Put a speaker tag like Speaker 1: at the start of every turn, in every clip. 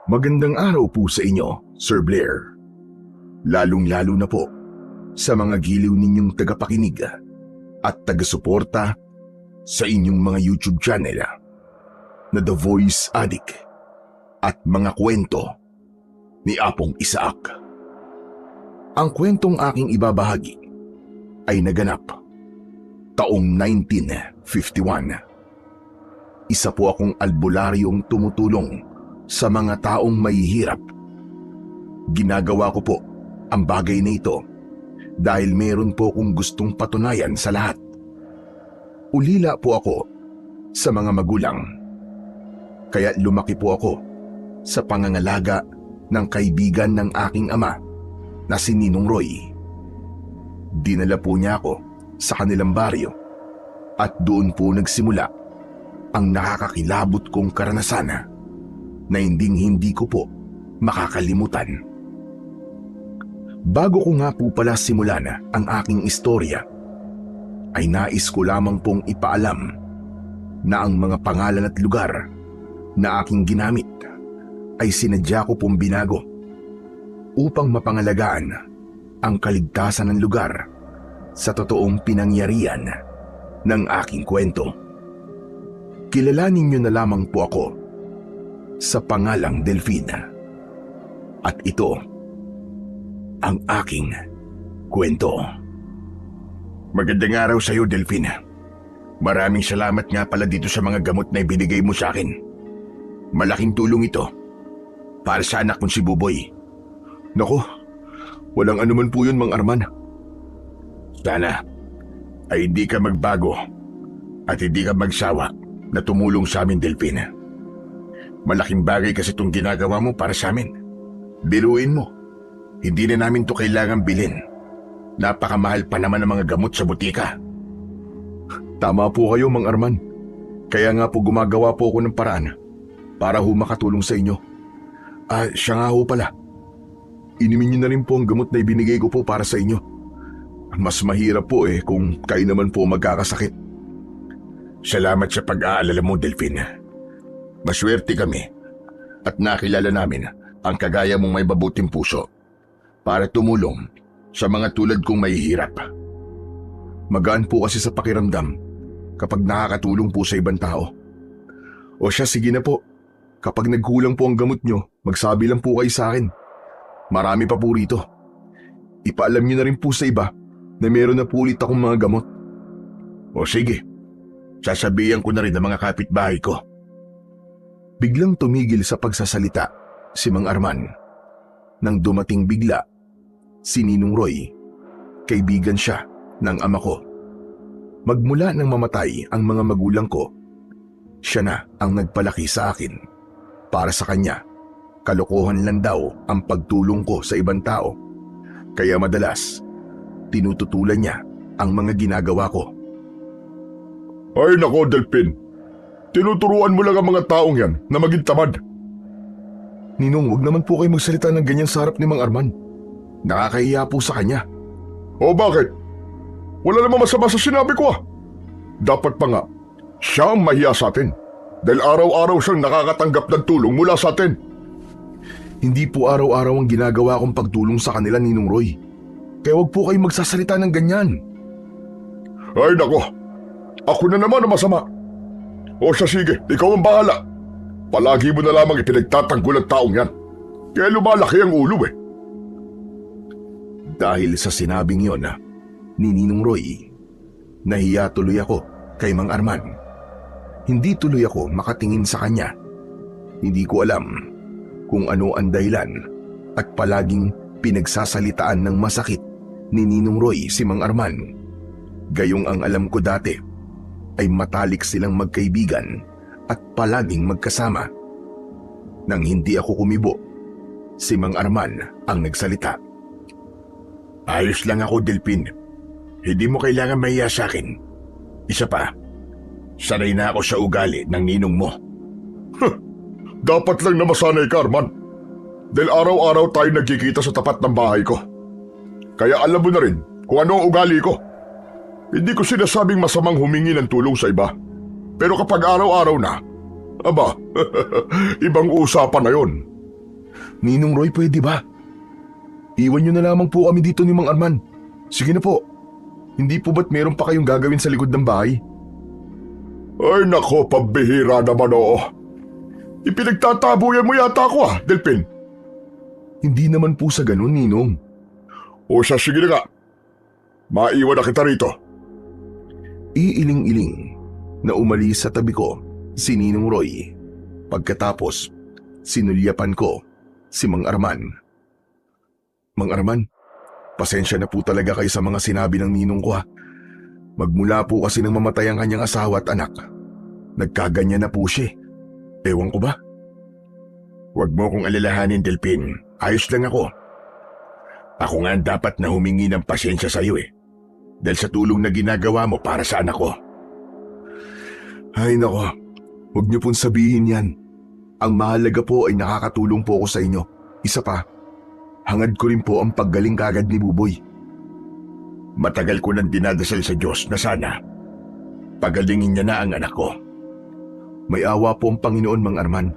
Speaker 1: Magandang araw po sa inyo, Sir Blair. Lalong-lalo na po sa mga giliw ninyong tagapakinig at taga-suporta sa inyong mga YouTube channel na The Voice Addict at mga kwento ni Apong Isaac. Ang kwentong aking ibabahagi ay naganap taong 1951. Isa po akong albularyong tumutulong sa mga taong mahihirap. Ginagawa ko po ang bagay na ito dahil meron po akong gustong patunayan sa lahat. Ulila po ako sa mga magulang. Kaya lumaki po ako sa pangangalaga ng kaibigan ng aking ama na si Ninong Roy. Dinala po niya ako sa kanilang baryo at doon po nagsimula ang nakakakilabot kong karanasan na hindi ko po makakalimutan. Bago ko nga po pala simulan ang aking istorya, ay nais ko lamang pong ipaalam na ang mga pangalan at lugar na aking ginamit ay sinadya ko pong binago upang mapangalagaan ang kaligtasan ng lugar sa totoong pinangyarihan ng aking kwento. Kilalanin niyo na lamang po ako sa pangalang Delfina. At ito ang aking kwento. Magandang araw sa iyo, Delfina. Maraming salamat nga pala dito sa mga gamot na ibinigay mo sa akin. Malaking tulong ito para sa anak kong si Buboy. Naku, walang anuman po yun, Mang Arman. Sana ay hindi ka magbago at hindi ka magsawa na tumulong sa amin, Delfina. Malaking bagay kasi itong ginagawa mo para sa amin. Biruin mo, hindi na namin to kailangan bilhin. Napakamahal pa naman ang mga gamot sa butika. Tama po kayo, Mang Arman. Kaya nga po gumagawa po ako ng paraan para ho makatulong sa inyo. Siya nga ho pala. Inumin niyo na rin po ang gamot na ibinigay ko po para sa inyo. Mas mahirap po kung kayo naman po magkakasakit. Salamat sa pag-aalala mo, Delfina. Maswerte kami at nakilala namin ang kagaya mong may mabuting puso para tumulong sa mga tulad kong mahihirap. Magaan po kasi sa pakiramdam kapag nakakatulong po sa ibang tao. O siya, sige na po. Kapag nagkulang po ang gamot nyo, magsabi lang po kayo sa akin. Marami pa po rito. Ipaalam nyo na rin po sa iba na meron na po ulit akong mga gamot. O sige, sasabihan ko na rin ang mga kapitbahay ko. Biglang tumigil sa pagsasalita si Mang Arman. Nang dumating bigla si Ninong Roy, kaibigan siya ng ama ko. Magmula nang mamatay ang mga magulang ko, siya na ang nagpalaki sa akin. Para sa kanya, kalokohan lang daw ang pagtulong ko sa ibang tao. Kaya madalas, tinututulan niya ang mga ginagawa ko. Ay nako, Delphin. Tinuturuan mo lang ang mga taong yan na maging tamad. Ninong, wag naman po kayo magsalita ng ganyan sa harap ni Mang Arman. Nakakahiya po sa kanya. O bakit? Wala namang masama sa sinabi ko . Dapat pa nga, siya ang mahiya sa atin. Dahil araw-araw siyang nakakatanggap ng tulong mula sa atin. Hindi po araw-araw ang ginagawa kong pagtulong sa kanila, Ninong Roy. Kaya wag po kayo magsasalita ng ganyan. Ay nako, ako na naman ang masama. O siya, sige, ikaw ang bahala. Palagi mo na lamang ipinagtatanggol ang taong yan. Kaya lumalaki ang ulo . Dahil sa sinabing yon ni Ninong Roy, nahiya tuloy ako kay Mang Arman. Hindi tuloy ako makatingin sa kanya. Hindi ko alam kung ano ang dahilan at palaging pinagsasalitaan ng masakit ni Ninong Roy si Mang Arman. Gayong ang alam ko dati ay matalik silang magkaibigan at palaging magkasama. Nang hindi ako kumibo, si Mang Arman ang nagsalita. Ayos lang ako, Delphin. Hindi mo kailangan mahiya sa akin. Isa pa, sanay na ako sa ugali ng ninong mo. Dapat lang na masanay ka, Arman. Dahil araw-araw tayo nagkikita sa tapat ng bahay ko. Kaya alam mo na rin kung ano ang ugali ko. Hindi ko sinasabing masamang humingi ng tulong sa iba. Pero kapag araw-araw na, aba, ibang usapan na yon.
Speaker 2: Ninong Roy, pwede ba? Iwan niyo na lamang po kami dito ni Mang Arman. Sige na po. Hindi po ba't meron pa kayong gagawin sa likod ng bahay?
Speaker 1: Ay nako, pambihira naman oo. Ipinagtatabuyan mo yata ako Delphin.
Speaker 2: Hindi naman po sa ganun, Ninong.
Speaker 1: O siya, sige na nga. Maiwan na kita rito.
Speaker 2: Iiling-iling na umalis sa tabi ko si Ninong Roy. Pagkatapos, sinulyapan ko si Mang Arman. Mang Arman, pasensya na po talaga kayo sa mga sinabi ng ninong ko Magmula po kasi nang mamatay ang kanyang asawa at anak, nagkaganyan na po siya. Ewan ko ba?
Speaker 1: Huwag mo kong alalahanin, Delphin. Ayos lang ako. Ako nga ang dapat na humingi ng pasensya sa iyo dahil sa tulong na ginagawa mo para sa anak ko.
Speaker 2: Ay nako, huwag niyo pong sabihin yan. Ang mahalaga po ay nakakatulong po ako sa inyo. Isa pa, hangad ko rin po ang paggaling kagad ni Buboy.
Speaker 1: Matagal ko nang dinadasal sa Diyos na sana pagalingin niya na ang anak ko.
Speaker 2: May awa po ang Panginoon, Mang Arman.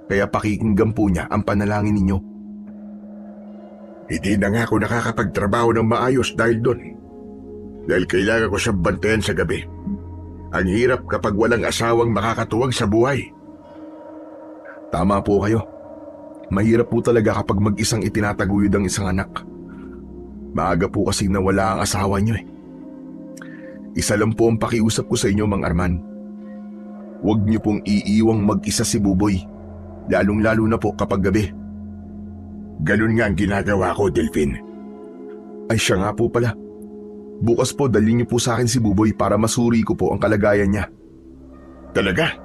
Speaker 2: Kaya pakikinggan po niya ang panalangin ninyo.
Speaker 1: Hindi na nga ako nakakapagtrabaho ng maayos dahil doon. Dahil kailangan ko siyang bantayan sa gabi. Ang hirap kapag walang asawang makakatuwag sa buhay.
Speaker 2: Tama po kayo. Mahirap po talaga kapag mag-isang itinataguyod ang isang anak. Maaga po kasing nawala ang asawa niyo Isa lang po ang pakiusap ko sa inyo, Mang Arman. Huwag niyo pong iiwang mag-isa si Buboy, lalong-lalo na po kapag gabi.
Speaker 1: Ganun nga ang ginagawa ko, Delphin.
Speaker 2: Ay siya nga po pala. Bukas po dalhin niyo po sa akin si Buboy para masuri ko po ang kalagayan niya.
Speaker 1: Talaga?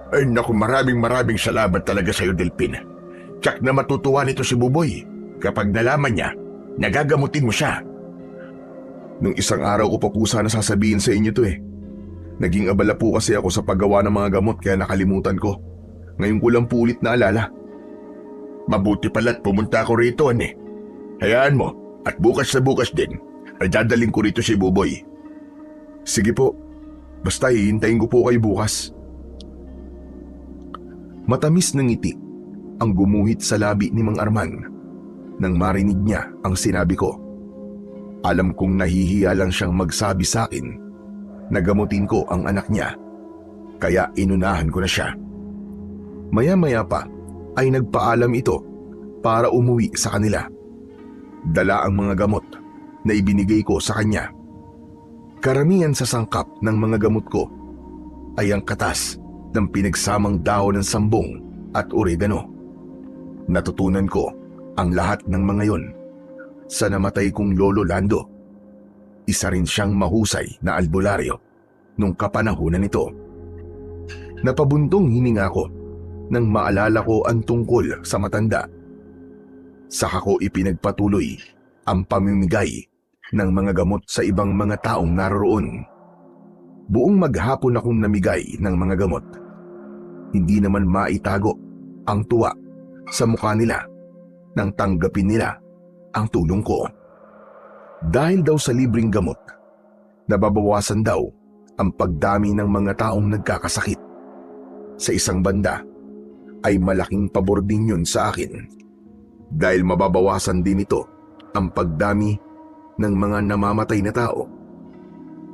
Speaker 1: Ay naku, maraming salamat talaga sa iyo, Delphin. Tsak na matutuwa nito si Buboy kapag nalaman niya, nagagamutin mo siya.
Speaker 2: Nung isang araw ko pa po sana sasabihin sa inyo to Naging abala po kasi ako sa paggawa ng mga gamot kaya nakalimutan ko. Ngayon ko lang po ulit naalala.
Speaker 1: Mabuti pala't pumunta ako rito, Hayaan mo at bukas na bukas din ay dadaling ko rito si Buboy.
Speaker 2: Sige po, basta hihintayin ko po kayo bukas. Matamis na ngiti ang gumuhit sa labi ni Mang Arman nang marinig niya ang sinabi ko. Alam kong nahihiya lang siyang magsabi sa akin na gamutin ko ang anak niya, kaya inunahan ko na siya. Maya-maya pa ay nagpaalam ito para umuwi sa kanila. Dala ang mga gamot na ibinigay ko sa kanya. Karamihan sa sangkap ng mga gamot ko ay ang katas ng pinagsamang dahon ng sambong at oregano. Natutunan ko ang lahat ng mga yon sa namatay kong Lolo Lando. Isa rin siyang mahusay na albularyo nung kapanahunan nito. Napabuntong hininga ko nang maalala ko ang tungkol sa matanda. Saka ko ipinagpatuloy ang pamimigay ng mga gamot sa ibang mga taong naroroon. Buong maghapon akong namigay ng mga gamot. Hindi naman maitago ang tuwa sa mukha nila nang tanggapin nila ang tulong ko. Dahil daw sa libreng gamot, nababawasan daw ang pagdami ng mga taong nagkakasakit. Sa isang banda, ay malaking pabor din yun sa akin dahil mababawasan din ito ang pagdami ng mga namamatay na tao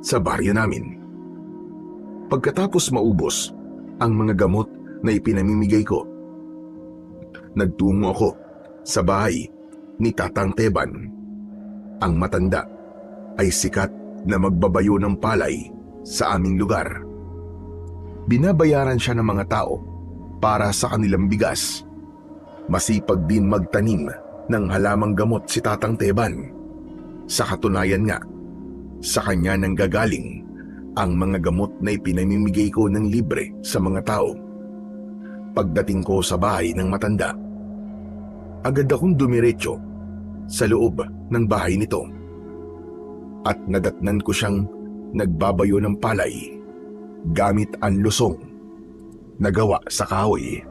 Speaker 2: sa baryo namin. Pagkatapos maubos ang mga gamot na ipinamimigay ko, nagtungo ako sa bahay ni Tatang Teban. Ang matanda ay sikat na magbabayo ng palay sa aming lugar. Binabayaran siya ng mga tao para sa kanilang bigas. Masipag din magtanim ng halamang gamot si Tatang Teban. Sa katunayan nga, sa kanya nanggagaling ang mga gamot na ipinamimigay ko ng libre sa mga tao. Pagdating ko sa bahay ng matanda, agad akong dumiretso sa loob ng bahay nito at nadatnan ko siyang nagbabayo ng palay gamit ang lusong na gawa sa kahoy.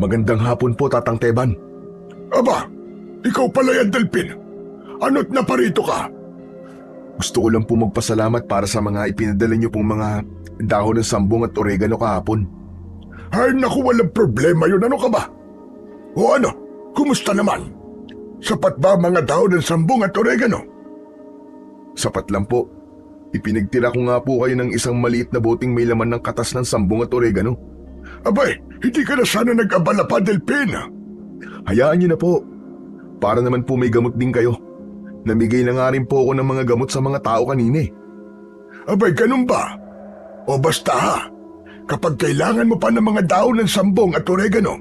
Speaker 2: Magandang hapon po, Tatang Teban.
Speaker 1: Aba, ikaw pala yan, Delphin. Ano't naparito ka?
Speaker 2: Gusto ko lang po magpasalamat para sa mga ipinadala niyo pong mga dahon ng sambong at oregano kahapon.
Speaker 1: Ay naku, walang problema yun. Ano ka ba? O ano, kumusta naman? Sapat ba ang mga daon ng sambong at oregano?
Speaker 2: Sapat lang po. Ipinagtira ko nga po kayo ng isang maliit na boteng may laman ng katas ng sambong at oregano.
Speaker 1: Abay, hindi ka na sana nag-abala pa, Delphin.
Speaker 2: Hayaan niyo na po. Para naman po may gamot din kayo. Namigay na nga rin po ako ng mga gamot sa mga tao kanina eh.
Speaker 1: Abay, ganun ba? O basta ha, kapag kailangan mo pa ng mga daon ng sambong at oregano,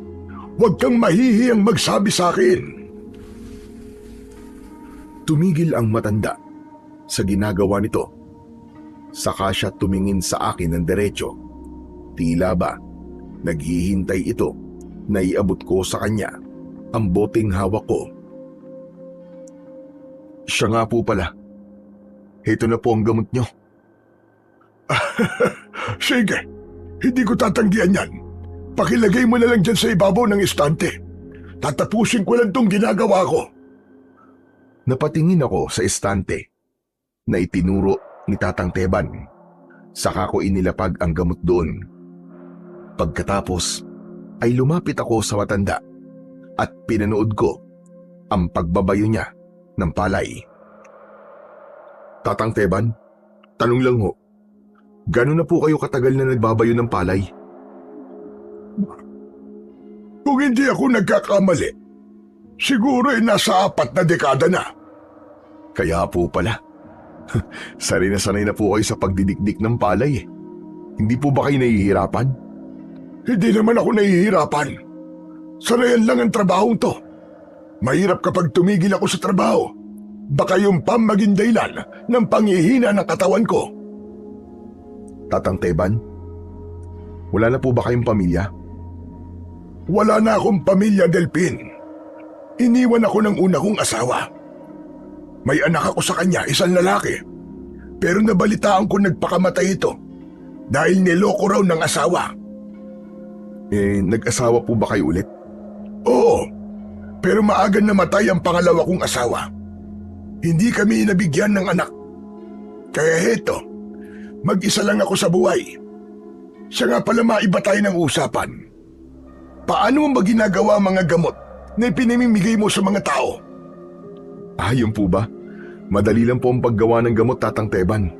Speaker 1: huwag kang mahihiyang magsabi sa akin.
Speaker 2: Tumigil ang matanda sa ginagawa nito. Saka siya tumingin sa akin ng diretso. Tila ba, naghihintay ito na iabot ko sa kanya ang boteng hawak ko. Siya nga po pala. Ito na po ang gamot nyo.
Speaker 1: Sige, hindi ko tatanggihan yan. Pakilagay mo na lang dyan sa ibabaw ng estante. Tatapusin ko lang tong ginagawa ko.
Speaker 2: Napatingin ako sa estante na itinuro ni Tatang Teban. Saka ko inilapag ang gamot doon. Pagkatapos ay lumapit ako sa matanda at pinanood ko ang pagbabayo niya ng palay. Tatang Teban, tanong lang ho, gano'n na po kayo katagal na nagbabayo ng palay?
Speaker 1: Kung hindi ako nagkakamali, siguro ay nasa 4 na dekada na.
Speaker 2: Kaya po pala. Sanay na po kayo sa pagdidikdik ng palay eh. Hindi po ba kayo nahihirapan?
Speaker 1: Hindi naman ako nahihirapan. Sanayan lang ang trabahong to. Mahirap kapag tumigil ako sa trabaho. Baka yung pam maging dahilan ng panghihina ng katawan ko.
Speaker 2: Tatang Teban, wala na po ba kayong pamilya?
Speaker 1: Wala na akong pamilya, Delphin. Iniwan ako ng una kong asawa. May anak ako sa kanya, isang lalaki. Pero nabalitaan ko nagpakamatay ito dahil niloko raw ng asawa.
Speaker 2: Nag-asawa po ba kayo ulit?
Speaker 1: Oo, pero maagang namatay ang pangalawa kong asawa. Hindi kami nabigyan ng anak. Kaya heto, mag-isa lang ako sa buhay. Siya nga pala, maiba tayo ng usapan. Paano mo ba ginagawa ang mga gamot na ipinamimigay mo sa mga tao?
Speaker 2: Yun po ba? Madali lang po ang paggawa ng gamot, Tatang Teban.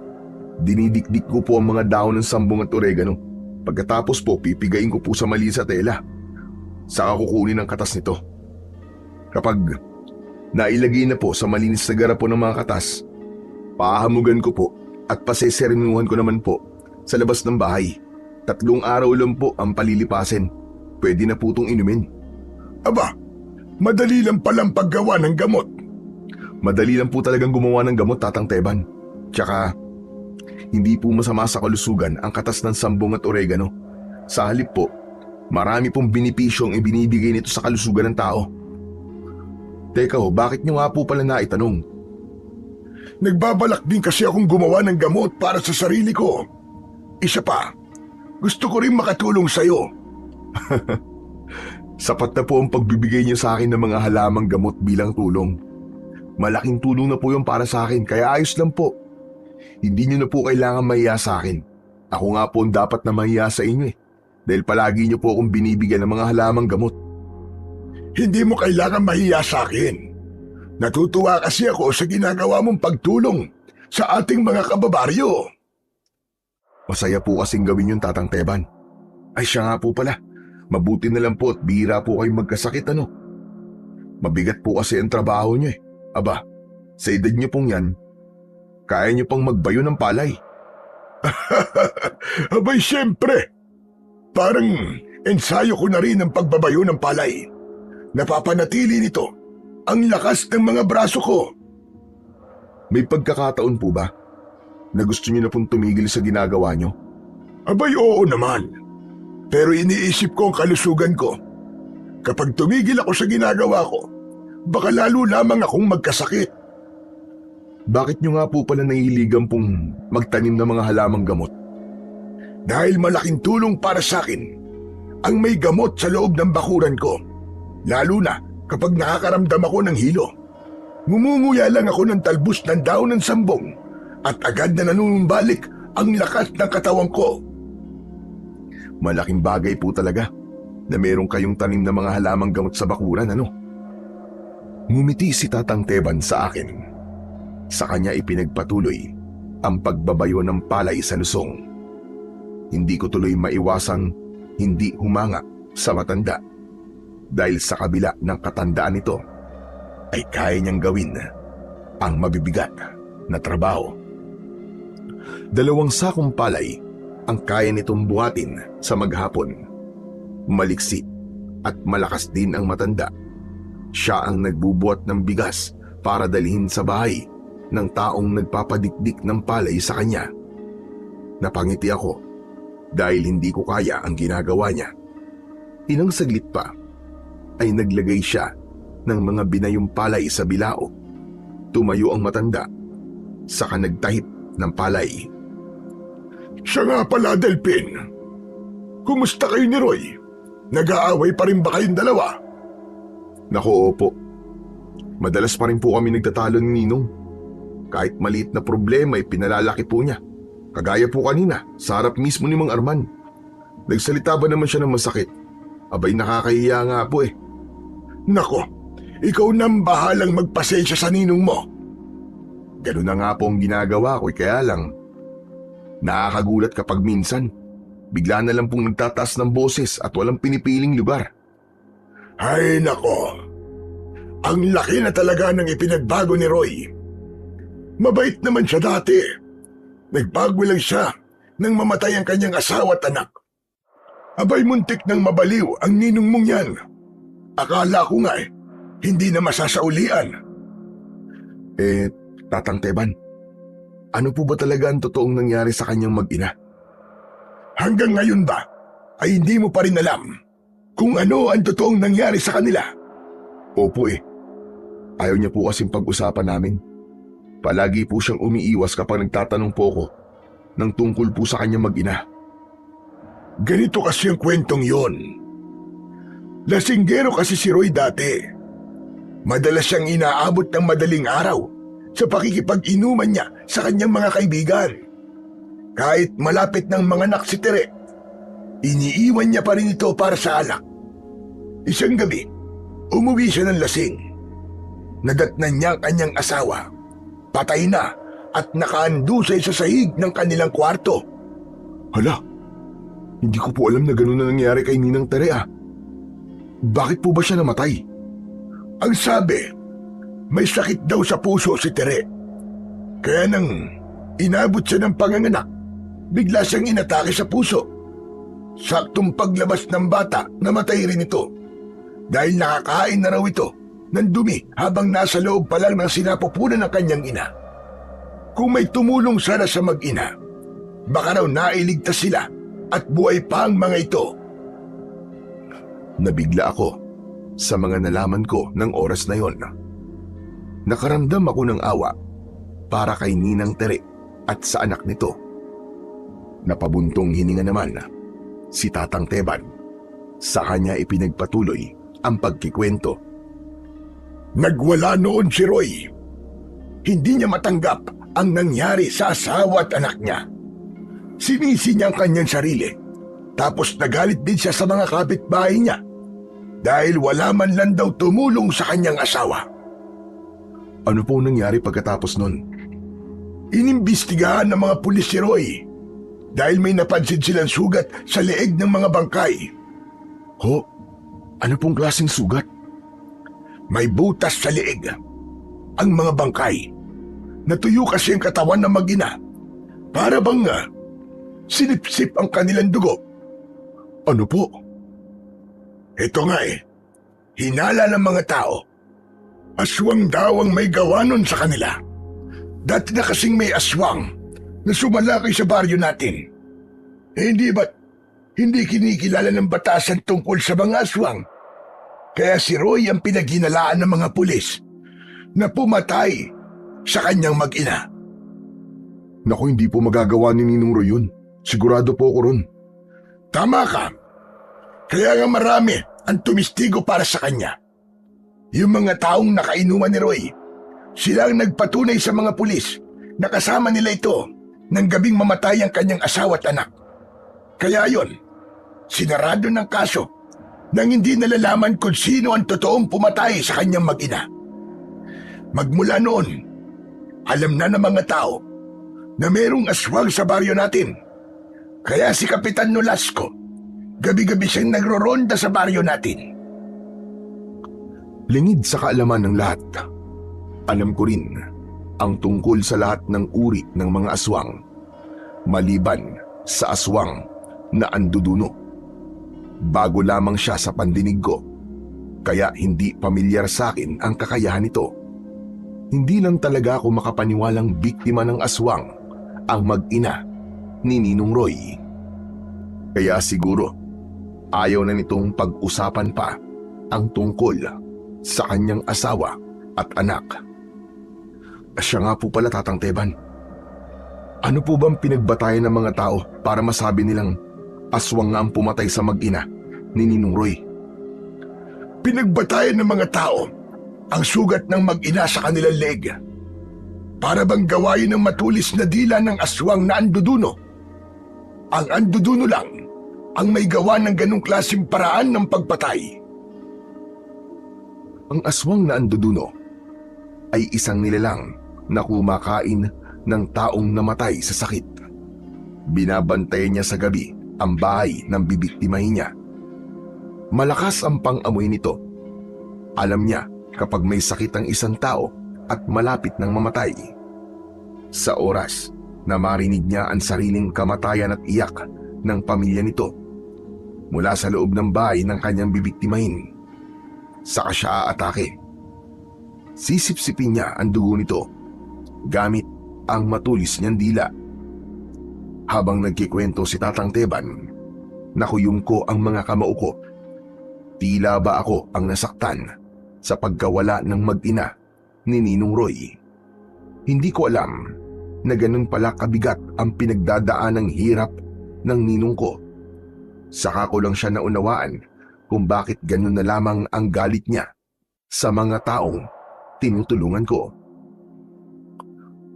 Speaker 2: Dinidikdik ko po ang mga dahon ng sambong at oregano. Pagkatapos po, pipigain ko po sa mali sa tela. Saka kukunin ang katas nito. Kapag nailagay na po sa malinis na garapon ng mga katas, pahamugan ko po at paseserinuhan ko naman po sa labas ng bahay. 3 araw lang po ang palilipasin. Pwede na po itong inumin.
Speaker 1: Aba, madali lang palang paggawa ng gamot.
Speaker 2: Madali lang po talagang gumawa ng gamot, Tatang Teban. Tsaka, hindi po masama sa kalusugan ang katas ng sambong at oregano. Sa halip po, marami pong benepisyo ang ibinibigay nito sa kalusugan ng tao. Teka ho, bakit nyo nga po pala naitanong?
Speaker 1: Nagbabalak din kasi akong gumawa ng gamot para sa sarili ko. Isa pa, gusto ko rin makatulong sa'yo.
Speaker 2: Sapat na po ang pagbibigay niyo sa akin ng mga halamang gamot bilang tulong. Malaking tulong na po yung para sa akin, kaya ayos lang po. Hindi niyo na po kailangan mahiya sa akin. Ako nga po ang dapat na mahiya sa inyo eh. Dahil palagi niyo po akong binibigyan ng mga halamang gamot.
Speaker 1: Hindi mo kailangan mahiya sa akin. Natutuwa kasi ako sa ginagawa mong pagtulong sa ating mga kababaryo.
Speaker 2: Masaya po kasing gawin yung, Tatang Teban. Ay siya nga po pala. Mabuti na lang po at bihira po kayong magkasakit ano. Mabigat po kasi ang trabaho niyo eh. Aba, sa edad niyo pong yan, kaya niyo pang magbayo ng palay.
Speaker 1: Abay siyempre, parang ensayo ko na rin ang pagbabayo ng palay. Napapanatili nito ang lakas ng mga braso ko.
Speaker 2: May pagkakataon po ba na gusto niyo na pong tumigil sa ginagawa niyo?
Speaker 1: Abay oo naman, pero iniisip ko ang kalusugan ko. Kapag tumigil ako sa ginagawa ko, baka lalo lamang akong magkasakit.
Speaker 2: Bakit nyo nga po pala nahihiligan pong magtanim ng mga halamang gamot?
Speaker 1: Dahil malaking tulong para sa akin ang may gamot sa loob ng bakuran ko. Lalo na kapag nakakaramdam ako ng hilo. Ngumunguya lang ako ng talbos ng daon ng sambong at agad na nanunumbalik ang lakas ng katawan ko.
Speaker 2: Malaking bagay po talaga na meron kayong tanim na mga halamang gamot sa bakuran, ano? Ngumiti si Tatang Teban sa akin. Sa kanya ipinagpatuloy ang pagbabayo ng palay sa lusong. Hindi ko tuloy maiwasang hindi humanga sa matanda dahil sa kabila ng katandaan nito ay kaya niyang gawin ang mabibigat na trabaho. 2 sakong palay ang kaya nitong buhatin sa maghapon. Maliksi at malakas din ang matanda. Siya ang nagbubuhat ng bigas para dalhin sa bahay ng taong nagpapadikdik ng palay sa kanya. Napangiti ako dahil hindi ko kaya ang ginagawa niya. Ilang saglit pa ay naglagay siya ng mga binayong palay sa bilao. Tumayo ang matanda, saka nagtahip ng palay.
Speaker 1: Siya nga pala, Delpin. Kumusta kayo ni Roy? Nag-aaway pa rin ba kayong dalawa?
Speaker 2: Naku, opo. Madalas pa rin po kami nagtatalo ni Ninong. Kahit maliit na problema ay pinalalaki po niya. Kagaya po kanina, sa harap mismo ni Mang Arman. Nagsalita ba naman siya ng masakit? Abay, nakakahiya nga po eh.
Speaker 1: Nako, ikaw nang bahalang magpasensya sa ninong mo.
Speaker 2: Ganun na nga po ang ginagawa ko, kaya lang nakakagulat kapag minsan bigla na lang pong nagtataas ng boses at walang pinipiling lugar.
Speaker 1: Ay nako, ang laki na talaga ng ipinagbago ni Roy. Mabait naman siya dati. Nagbago lang siya nang mamatay ang kanyang asawa at anak. Abay, muntik nang mabaliw ang ninong mong yan. Akala ko nga hindi na masasaulian.
Speaker 2: Tatang Teban, ano po ba talaga ang totoong nangyari sa kanyang mag-ina?
Speaker 1: Hanggang ngayon ba ay hindi mo pa rin alam kung ano ang totoong nangyari sa kanila?
Speaker 2: Opo Ayaw niya po kasing pag-usapan namin. Palagi po siyang umiiwas kapag nagtatanong po ako ng tungkol po sa kanyang mag-ina.
Speaker 1: Ganito kasi ang kwentong yon. Lasinggero kasi si Roy dati. Madalas siyang inaabot ng madaling araw sa pakikipag-inuman niya sa kanyang mga kaibigan. Kahit malapit ng mga anak si Tere, iniiwan niya pa rin ito para sa alak. Isang gabi, umuwi siya ng lasing. Nadatnan niya ang kanyang asawa. Patay na at nakaandusay sa sahig ng kanilang kwarto.
Speaker 2: Hala, hindi ko po alam na gano'n na nangyari kay Ninang Tere ah. Bakit po ba siya namatay?
Speaker 1: Ang sabi, may sakit daw sa puso si Tere. Kaya nang inabot siya ng panganganak, bigla siyang inatake sa puso. Saktong paglabas ng bata, namatay rin ito. Dahil nakakain na raw ito ng dumi habang nasa loob pa lang ng sinapupunan ng kanyang ina. Kung may tumulong sana sa mag-ina, baka raw nailigtas sila at buhay pa ang mga ito.
Speaker 2: Nabigla ako sa mga nalaman ko ng oras na yon. Nakaramdam ako ng awa para kay Ninang Tere at sa anak nito. Napabuntong hininga naman si Tatang Teban. Sa kanya ipinagpatuloy ang pagkikwento.
Speaker 1: Nagwala noon si Roy. Hindi niya matanggap ang nangyari sa asawa at anak niya. Sinisi niya ang kanyang sarili. Tapos nagalit din siya sa mga kapitbahay niya dahil wala man lang daw tumulong sa kanyang asawa.
Speaker 2: Ano po nangyari pagkatapos nun?
Speaker 1: Inimbestigahan ng mga pulis si Roy dahil may napansin silang sugat sa leeg ng mga bangkay.
Speaker 2: Ho? Ano pong klaseng sugat?
Speaker 1: May butas sa leeg. Ang mga bangkay. Natuyo kasi ang katawan ng mag-ina. Para bang sinipsip ang kanilang dugo.
Speaker 2: Ano po?
Speaker 1: Ito nga hinala ng mga tao. Aswang daw ang may gawa nun sa kanila. Dati na kasing may aswang na sumalakay sa baryo natin. Hindi ba't hindi kinikilala ng batasan tungkol sa mga aswang? Kaya si Roy ang pinaghinalaan ng mga pulis na pumatay sa kanyang mag-ina.
Speaker 2: Naku, hindi po magagawa ni Ninong Roy yun. Sigurado po ako ron.
Speaker 1: Tama ka. Kaya nga marami ang tumistigo para sa kanya. Yung mga taong nakainuman ni Roy, sila ang nagpatunay sa mga pulis na kasama nila ito nang gabing mamatay ang kanyang asawa at anak. Kaya yon, sinarado ng kaso nang hindi nalalaman kung sino ang totoong pumatay sa kanyang mag-ina. Magmula noon, alam na ng mga tao na merong aswang sa baryo natin. Kaya si Kapitan Nolasco, gabi-gabi siyang nagroronda sa baryo natin.
Speaker 2: Lingid sa kaalaman ng lahat, alam ko rin ang tungkol sa lahat ng uri ng mga aswang, maliban sa aswang na anduduno. Bago lamang siya sa pandinig ko, kaya hindi pamilyar sa akin ang kakayahan nito. Hindi lang talaga ako makapaniwalang biktima ng aswang ang mag-ina ni Ninong Roy. Kaya siguro, ayaw na nitong pag-usapan pa ang tungkol sa kanyang asawa at anak. Siya nga po pala, Tatang Teban. Ano po bang pinagbatayan ng mga tao para masabi nilang aswang nga ang pumatay sa mag-ina ni Ninong Roy?
Speaker 1: Pinagbatayan ng mga tao ang sugat ng mag-ina sa kanilang leg, para bang gawain ng matulis na dila ng aswang na anduduno. Ang anduduno lang ang may gawa ng ganong klaseng paraan ng pagpatay.
Speaker 2: Ang aswang na anduduno ay isang nilalang na kumakain ng taong namatay sa sakit. Binabantayan niya sa gabi ang bahay ng bibiktimahin niya. Malakas ang pang-amoy nito. Alam niya kapag may sakit ang isang tao at malapit ng mamatay. Sa oras na marinig niya ang sariling kamatayan at iyak ng pamilya nito mula sa loob ng bahay ng kanyang bibiktimahin, saka siya aatake. Sisipsipin niya ang dugo nito gamit ang matulis niyang dila. Habang nagkikwento si Tatang Teban, nakuyong ko ang mga kamao ko. Tila ba ako ang nasaktan sa pagkawala ng mag-ina ni Ninong Roy. Hindi ko alam na ganun pala kabigat ang pinagdadaan ng hirap ng ninong ko. Saka ko lang siya naunawaan kung bakit ganun na lamang ang galit niya sa mga taong tinutulungan ko.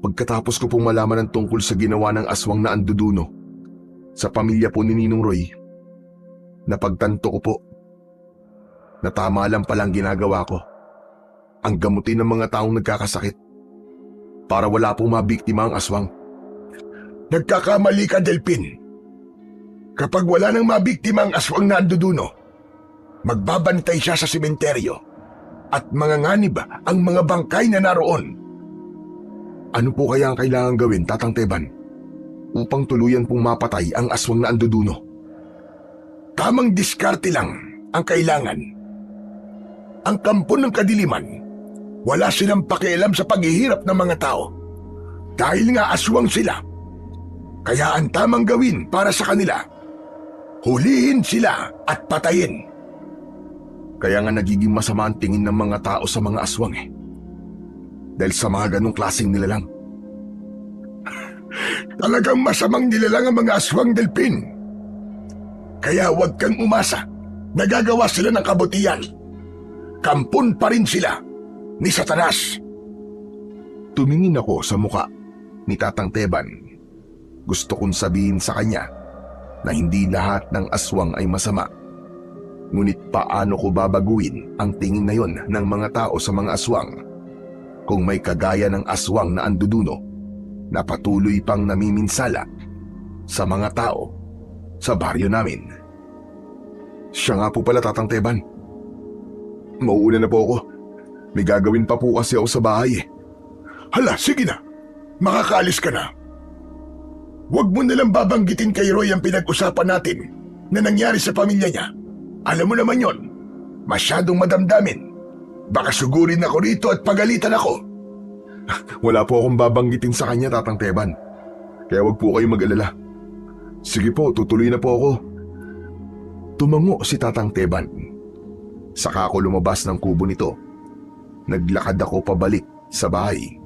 Speaker 2: Pagkatapos ko pong malaman ang tungkol sa ginawa ng aswang na anduduno sa pamilya po ni Ninong Roy, napagtanto ko po na tama lang palang ginagawa ko. Ang gamutin ng mga taong nagkakasakit para wala pong mabiktima ang aswang.
Speaker 1: Nagkakamali ka, Delpin. Kapag wala nang mabiktima ang aswang na anduduno, magbabantay siya sa sementeryo at manganganib ang mga bangkay na naroon.
Speaker 2: Ano po kaya ang kailangan gawin, Tatang Teban, upang tuluyan pong mapatay ang aswang na anduduno?
Speaker 1: Tamang diskarte lang ang kailangan. Ang kampo ng kadiliman, wala silang pakialam sa paghihirap ng mga tao. Dahil nga aswang sila. Kaya ang tamang gawin para sa kanila, hulihin sila at patayin.
Speaker 2: Kaya nga nagiging masama ang tingin ng mga tao sa mga aswang eh. Dahil sa mga ganong klaseng nilalang.
Speaker 1: Talagang masamang nilalang ang mga aswang, Delpin. Kaya huwag kang umasa. Nagagawa sila ng kabutihan. Kampon pa rin sila ni Satanas.
Speaker 2: Tumingin ako sa muka ni Tatang Teban. Gusto kong sabihin sa kanya na hindi lahat ng aswang ay masama. Ngunit paano ko babaguhin ang tingin na yon ng mga tao sa mga aswang kung may kagaya ng aswang na anduduno na patuloy pang namiminsala sa mga tao sa baryo namin? Siya nga po pala, Tatang Teban. Mauuna na po ako. May gagawin pa po kasi ako sa bahay eh.
Speaker 1: Hala, sige na. Makakaalis ka na. Huwag mo nalang babanggitin kay Roy ang pinag-usapan natin na nangyari sa pamilya niya. Alam mo naman yon, masyadong madamdamin. Baka sugurin ako rito at pagalitan ako.
Speaker 2: Wala po akong babanggitin sa kanya, Tatang Teban. Kaya wag po kayong mag-alala. Sige po, tutuloy na po ako. Tumango si Tatang Teban. Saka ako lumabas ng kubo nito. Naglakad ako pabalik sa bahay.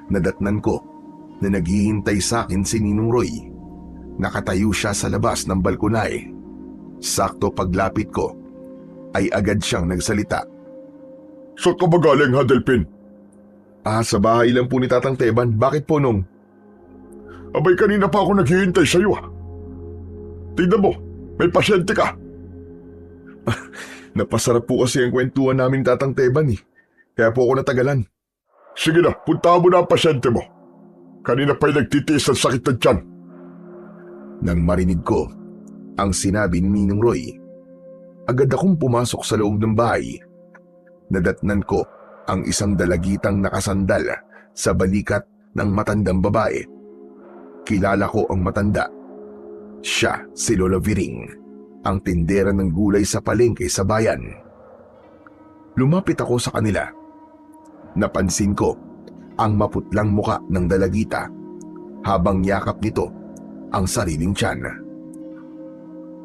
Speaker 2: Nadatnan ko na naghihintay sa akin si Ninong Roy. Nakatayo siya sa labas ng balkonahe. Sakto paglapit ko, ay agad siyang nagsalita.
Speaker 1: Saan ka ba galing, ha, Delpin?
Speaker 2: Sa bahay lang po ni Tatang Teban. Bakit po, Nong?
Speaker 1: Abay, kanina pa ako naghihintay sa'yo, ha. Tignan mo, May pasyente ka.
Speaker 2: Napasarap po kasi ang kwentuhan namin Tatang Teban eh. Kaya po ako natagalan.
Speaker 1: Sige na, puntahan mo na ang pasyente mo. Kanina pa'y nagtitiis ang sakit ng tiyan.
Speaker 2: Nang marinig ko ang sinabi ni Ninong Roy, agad akong pumasok sa loob ng bahay. Nadatnan ko ang isang dalagitang nakasandal sa balikat ng matandang babae. Kilala ko ang matanda. Siya si Lola Viring, ang tindera ng gulay sa palengke sa bayan. Lumapit ako sa kanila. Napansin ko ang maputlang muka ng dalagita habang yakap nito ang sariling tiyan.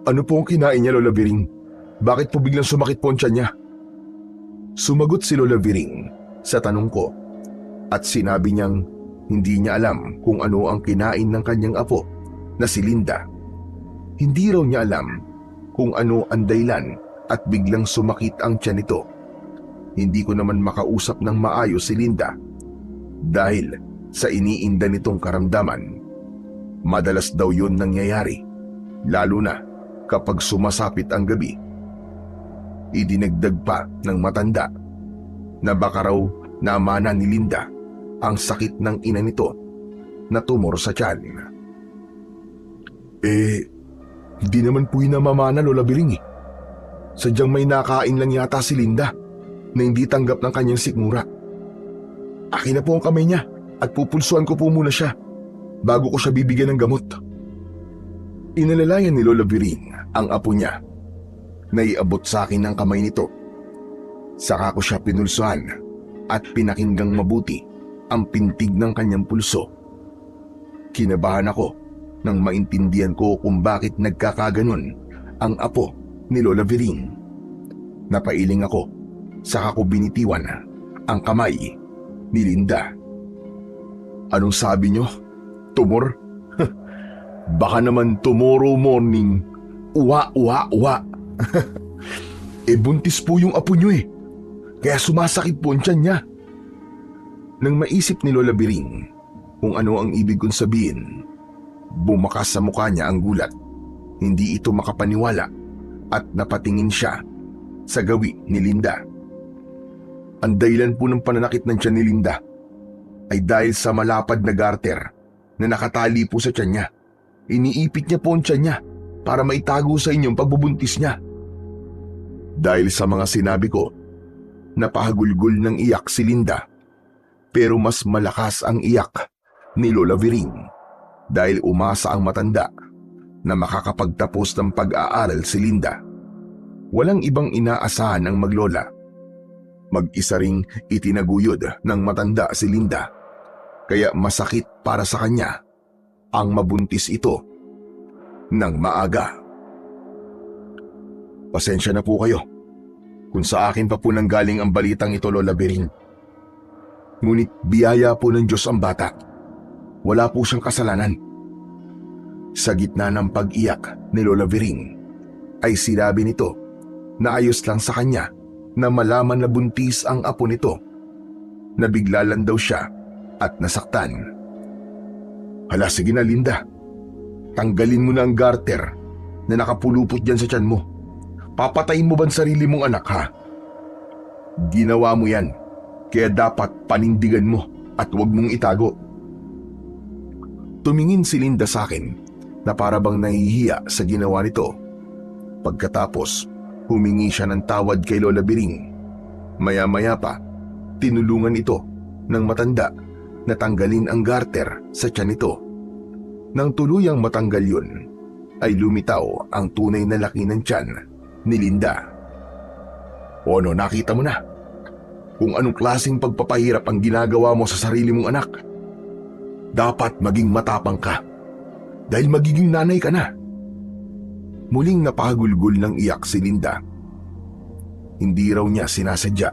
Speaker 2: Ano po ang kinain niya, Lola Viring? Bakit po biglang sumakit po ang tiyan niya? Sumagot si Lola Viring sa tanong ko at sinabi niyang hindi niya alam kung ano ang kinain ng kanyang apo na si Linda. Hindi raw niya alam kung ano ang dahilan at biglang sumakit ang tiyan nito. Hindi ko naman makausap ng maayos si Linda dahil sa iniinda nitong karamdaman. Madalas daw yun nangyayari, lalo na kapag sumasapit ang gabi. Idinagdag pa ng matanda na baka raw namana ni Linda ang sakit ng ina nito na tumor sa tiyan. Hindi naman po yun namamana, Lola Biring eh. Sadyang may nakain lang yata si Linda na hindi tanggap ng kanyang sikmura. Akin na po ang kamay niya at pupulsuan ko po muna siya bago ko siya bibigyan ng gamot. Inalalayan ni Lola Biring ang apo niya. Naiabot sa akin ang kamay nito. Saka ko siya pinulsuhan at pinakinggang mabuti ang pintig ng kanyang pulso. Kinabahan ako nang maintindihan ko kung bakit nagkakaganon ang apo ni Lola Viring. Napailing ako, saka ko binitiwan ang kamay ni Linda. Anong sabi niyo? Tumor? Baka naman tomorrow morning, uwa. Buntis po yung apo niyo eh. Kaya sumasakit po ang tiyan niya. Nang maisip ni Lola Biring kung ano ang ibig kong sabihin, bumakas sa mukha niya ang gulat. Hindi ito makapaniwala at napatingin siya sa gawi ni Linda. Ang dahilan po ng pananakit ng tiyan ni Linda ay dahil sa malapad na garter na nakatali po sa tiyan niya. Iniipit niya po ang tiyan niya para maitago sa inyong pagbubuntis niya. Dahil sa mga sinabi ko, napahagulgol ng iyak si Linda. Pero mas malakas ang iyak ni Lola Viring dahil umasa ang matanda na makakapagtapos ng pag-aaral si Linda. Walang ibang inaasahan ang maglola. Mag-isa ring itinaguyod ng matanda si Linda, kaya masakit para sa kanya ang mabuntis ito ng maaga. Pasensya na po kayo kung sa akin pa po nanggaling ang balitang ito, Lola Biring. Ngunit biyaya po ng Diyos ang bata. Wala po siyang kasalanan. Sa gitna ng pag-iyak ni Lola Viring, ay sinabi nito na ayos lang sa kanya na malaman na buntis ang apo nito. Nabigla lang daw siya at nasaktan. Hala, sige na Linda. Tanggalin mo na ang garter na nakapulupot dyan sa tiyan mo. Papatayin mo ba ang sarili mong anak, ha? Ginawa mo yan, kaya dapat panindigan mo at huwag mong itago. Tumingin si Linda sa akin na para bang nahihiya sa ginawa nito. Pagkatapos, humingi siya ng tawad kay Lola Biring. Maya-maya pa, tinulungan ito ng matanda na tanggalin ang garter sa tiyan nito. Nang tuluyang matanggal yun, ay lumitaw ang tunay na laki ng tiyan ni Linda. O ano, nakita mo na kung anong klaseng pagpapahirap ang ginagawa mo sa sarili mong anak. Dapat maging matapang ka dahil magiging nanay ka na. Muling napahagulgol ng iyak si Linda. Hindi raw niya sinasadya.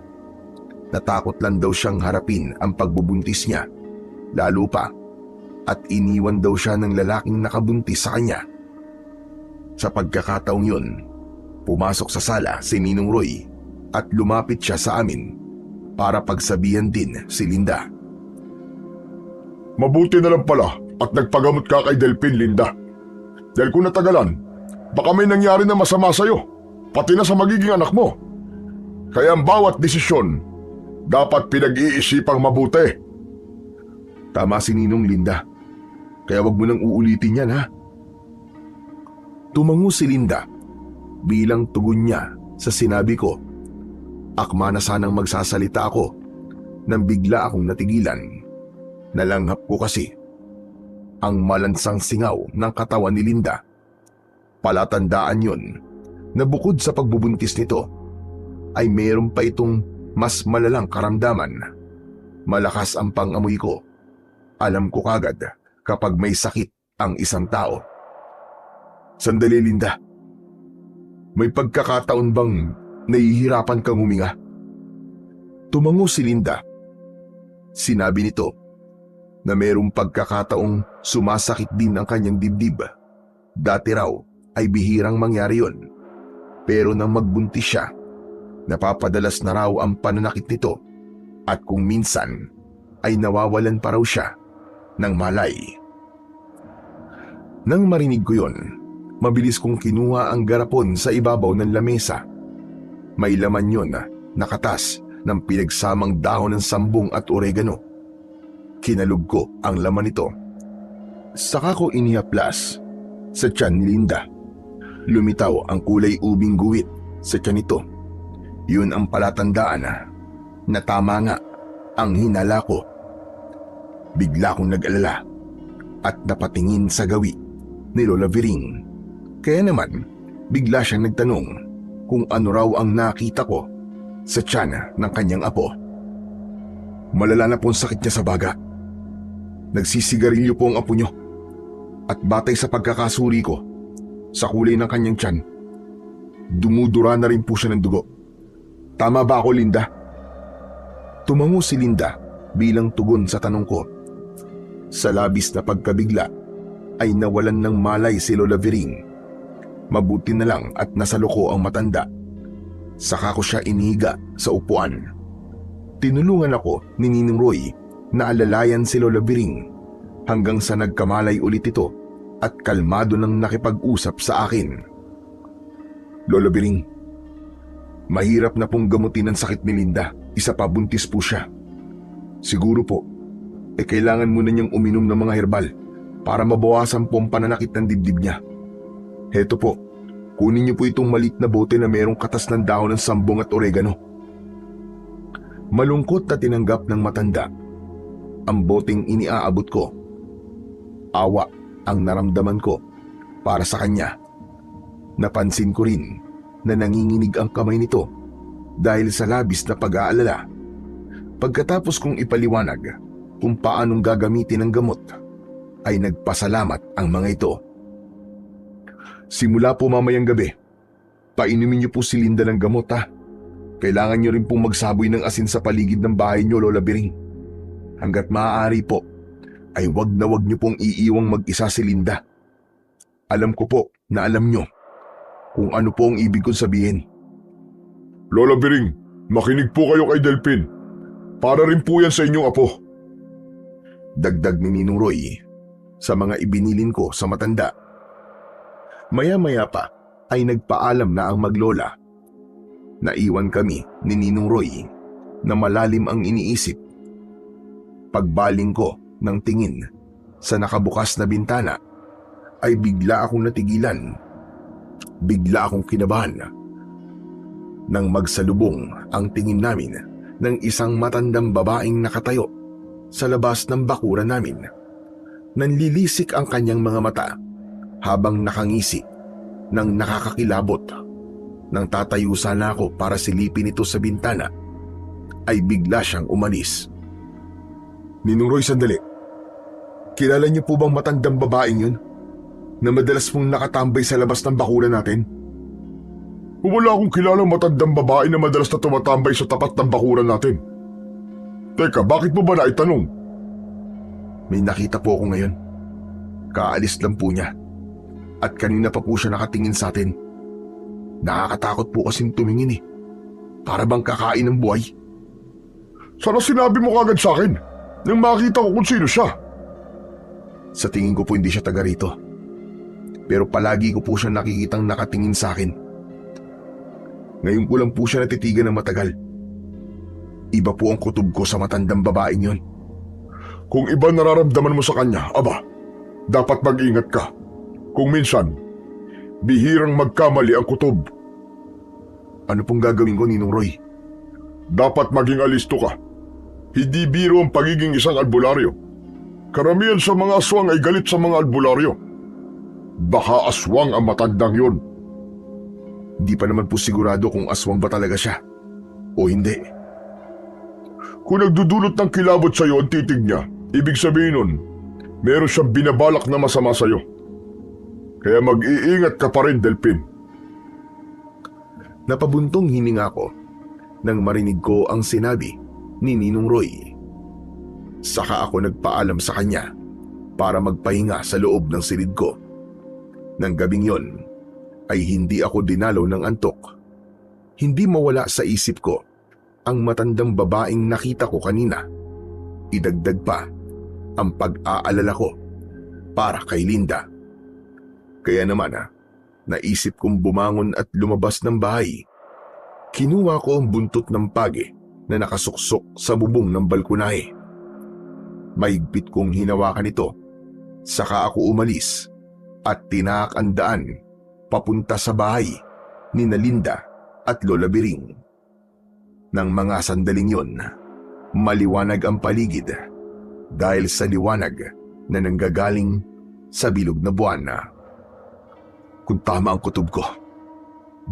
Speaker 2: Natakot lang daw siyang harapin ang pagbubuntis niya, lalo pa at iniwan daw siya ng lalaking nakabuntis sa kanya. Sa pagkakataong yun, pumasok sa sala si Ninong Roy at lumapit siya sa amin para pagsabihan din si Linda.
Speaker 1: Mabuti na lang pala at nagpagamot ka kay Delphin, Linda. Dahil kung natagalan,
Speaker 3: Baka may nangyari na masama sa'yo, pati na sa magiging anak mo. Kaya ang bawat desisyon, dapat pinag-iisipang mabuti.
Speaker 2: Tama si Ninong Linda. Kaya wag mo nang uulitin yan, ha? Tumango si Linda bilang tugon niya sa sinabi ko. Akma na sanang magsasalita ako nang bigla akong natigilan. Nalanghap ko kasi ang malansang singaw ng katawan ni Linda. Palatandaan yon na bukod sa pagbubuntis nito ay mayroon pa itong mas malalang karamdaman. Malakas ang pangamoy ko. Alam ko kagad kapag may sakit ang isang tao. Sandali, Linda. May pagkakataon bang nahihirapan kang huminga? Tumango si Linda. Sinabi nito na mayroong pagkakataong sumasakit din ang kanyang dibdib. Dati raw ay bihirang mangyari yon. Pero nang magbuntis siya, napapadalas na raw ang pananakit nito at kung minsan ay nawawalan pa raw siya ng malay. Nang marinig ko yon, mabilis kong kinuha ang garapon sa ibabaw ng lamesa. May laman yon na katas ng pinagsamang dahon ng sambong at oregano. Kinalog ko ang laman nito. Saka ko inihaplas sa tiyan ni Linda. Lumitaw ang kulay ubing guwit sa tiyan nito. Yun ang palatandaan na tama nga ang hinala ko. Bigla akong nag-alala at napatingin sa gawi ni Lola Viring. Kaya naman, bigla siyang nagtanong kung ano raw ang nakita ko sa tiyan ng kanyang apo. Malala na po ang sakit niya sa baga. Nagsisigarilyo po ang apo niyo. At batay sa pagkakasuri ko, sa kulay ng kanyang tiyan, dumudura na rin po siya ng dugo. Tama ba ako, Linda? Tumango si Linda bilang tugon sa tanong ko. Sa labis na pagkabigla ay nawalan ng malay si Lola Viring. Mabuti na lang at nasaloko ang matanda. Saka ko siya inihiga sa upuan. Tinulungan ako ni Ninong Roy na alalayan si Lola Viring hanggang sa nagkamalay ulit ito at kalmado nang nakipag-usap sa akin. Lola Viring, mahirap na pong gamutin ang sakit ni Linda. Isa pa, buntis po siya. Siguro po, kailangan muna niyang uminom ng mga herbal para mabawasan po ang pananakit ng dibdib niya. Heto po, kunin niyo po itong maliit na bote na mayroong katas ng dahon ng sambong at oregano. Malungkot na tinanggap ng matanda ang boteng iniaabot ko. Awa ang naramdaman ko para sa kanya. Napansin ko rin na nanginginig ang kamay nito dahil sa labis na pag-aalala. Pagkatapos kong ipaliwanag kung paanong gagamitin ang gamot, ay nagpasalamat ang mga ito. Simula po mamayang gabi, painumin niyo po si Linda ng gamot, ha. Kailangan niyo rin pong magsaboy ng asin sa paligid ng bahay niyo, Lola Biring. Hanggat maaari po, ay wag na wag niyo pong iiwang mag-isa si Linda. Alam ko po na alam niyo kung ano po ang ibig kong sabihin.
Speaker 3: Lola Biring, makinig po kayo kay Delphin. Para rin po yan sa inyong apo.
Speaker 2: Dagdag ni Ninong Roy sa mga ibinilin ko sa matanda. Maya-maya pa ay nagpaalam na ang maglola. Naiwan kami ni Ninong Roy na malalim ang iniisip. Pagbaling ko ng tingin sa nakabukas na bintana ay bigla akong natigilan. Bigla akong kinabahan nang magsalubong ang tingin namin ng isang matandang babaeng nakatayo sa labas ng bakuran namin. Nanlilisik ang kanyang mga mata habang nakangisi ng nakakakilabot. Nang tatayo sana ako para silipin ito sa bintana, ay bigla siyang umalis.
Speaker 3: Ninong Roy, sandali. Kilala niyo po bang matandang babaeng yun? Na madalas pong nakatambay sa labas ng bakuran natin? Wala akong kilalang matandang babae na madalas na tumatambay sa tapat ng bakuran natin. Teka, bakit mo ba naitanong?
Speaker 2: May nakita po ako ngayon. Kaalis lang po niya. At kanina pa po siya nakatingin sa atin. Nakakatakot po kasing tumingin eh. Para bang kakain ng buhay.
Speaker 3: Sana sinabi mo kagad sa akin nang makita ko kung sino siya.
Speaker 2: Sa tingin ko po hindi siya taga rito. pero palagi ko po siya nakikitang nakatingin sa akin. Ngayon ko lang po siya natitigan ng matagal. Iba po ang kutob ko sa matandang babaeng yon.
Speaker 3: Kung iba nararamdaman mo sa kanya, aba, dapat mag-ingat ka. Kung minsan, bihirang magkamali ang kutob.
Speaker 2: Ano pong gagawin ko, Ninong Roy?
Speaker 3: Dapat maging alisto ka. Hindi biro ang pagiging isang albularyo. Karamihan sa mga aswang ay galit sa mga albularyo. Baka aswang ang matandang yun.
Speaker 2: Di pa naman po sigurado kung aswang ba talaga siya o hindi.
Speaker 3: Kung nagdudulot ng kilabot sa iyo ang titig niya, ibig sabihin nun, meron siyang binabalak na masama sa iyo. Kaya mag-iingat ka pa rin, Delphin.
Speaker 2: Napabuntong hininga ko nang marinig ko ang sinabi ni Ninong Roy. Saka ako nagpaalam sa kanya para magpahinga sa loob ng silid ko. Nang gabing yon ay hindi ako dinalaw ng antok. Hindi mawala sa isip ko ang matandang babaeng nakita ko kanina. Idagdag pa ang pag-aalala ko para kay Linda. Kaya naman naisip kong bumangon at lumabas ng bahay. Kinuha ko ang buntot ng pagi na nakasuksok sa bubong ng balkonahe. Mahigpit kong hinawakan ito, saka ako umalis at tinaak ang daan papunta sa bahay ni Linda at Lola Biring. Nang mga sandaling yon, maliwanag ang paligid dahil sa liwanag na nanggagaling sa bilog na buwan. Kung tama ang kutob ko,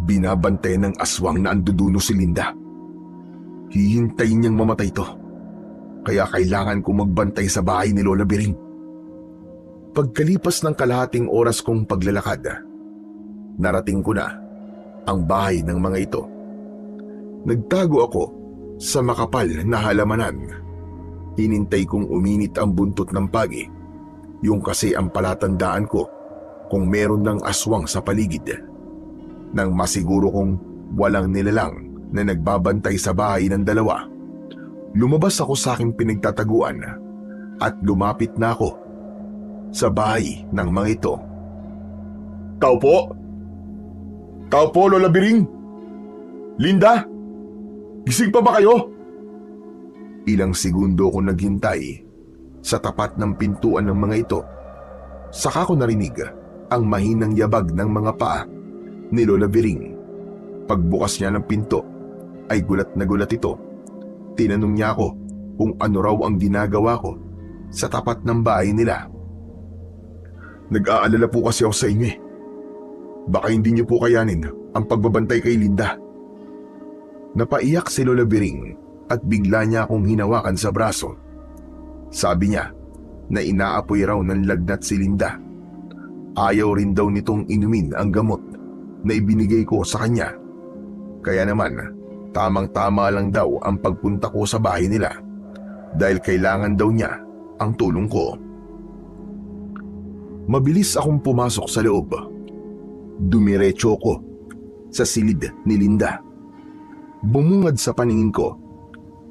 Speaker 2: binabantay ng aswang na anduduno si Linda. Hihintayin niyang mamatay ito, kaya kailangan kong magbantay sa bahay ni Lola Biring. Pagkalipas ng kalahating oras kong paglalakad, narating ko na ang bahay ng mga ito. Nagtago ako sa makapal na halamanan. Hinintay kong uminit ang buntot ng pagi, yung kasi ang palatandaan ko kung meron ng aswang sa paligid. Nang masiguro kong walang nilalang na nagbabantay sa bahay ng dalawa, lumabas ako sa aking pinagtataguan at lumapit na ako sa bahay ng mga ito.
Speaker 3: Tao po? Tao po, Lola Biring? Linda? Gising pa ba kayo?
Speaker 2: Ilang segundo ko naghintay sa tapat ng pintuan ng mga ito. Saka ko narinig ang mahinang yabag ng mga paa ni Lola Biring. Pagbukas niya ng pinto ay gulat na gulat ito. Tinanong niya ako kung ano raw ang ginagawa ko sa tapat ng bahay nila.
Speaker 3: Nag-aalala po kasi ako sa inyo eh. Baka hindi niyo po kayanin ang pagbabantay kay Linda.
Speaker 2: Napaiyak si Lola Biring at bigla niya akong hinawakan sa braso. Sabi niya na inaapoy raw ng lagnat si Linda. Ayaw rin daw nitong inumin ang gamot na ibinigay ko sa kanya. Kaya naman, tamang-tama lang daw ang pagpunta ko sa bahay nila dahil kailangan daw niya ang tulong ko. Mabilis akong pumasok sa loob. Dumiretso ko sa silid ni Linda. Bumungad sa paningin ko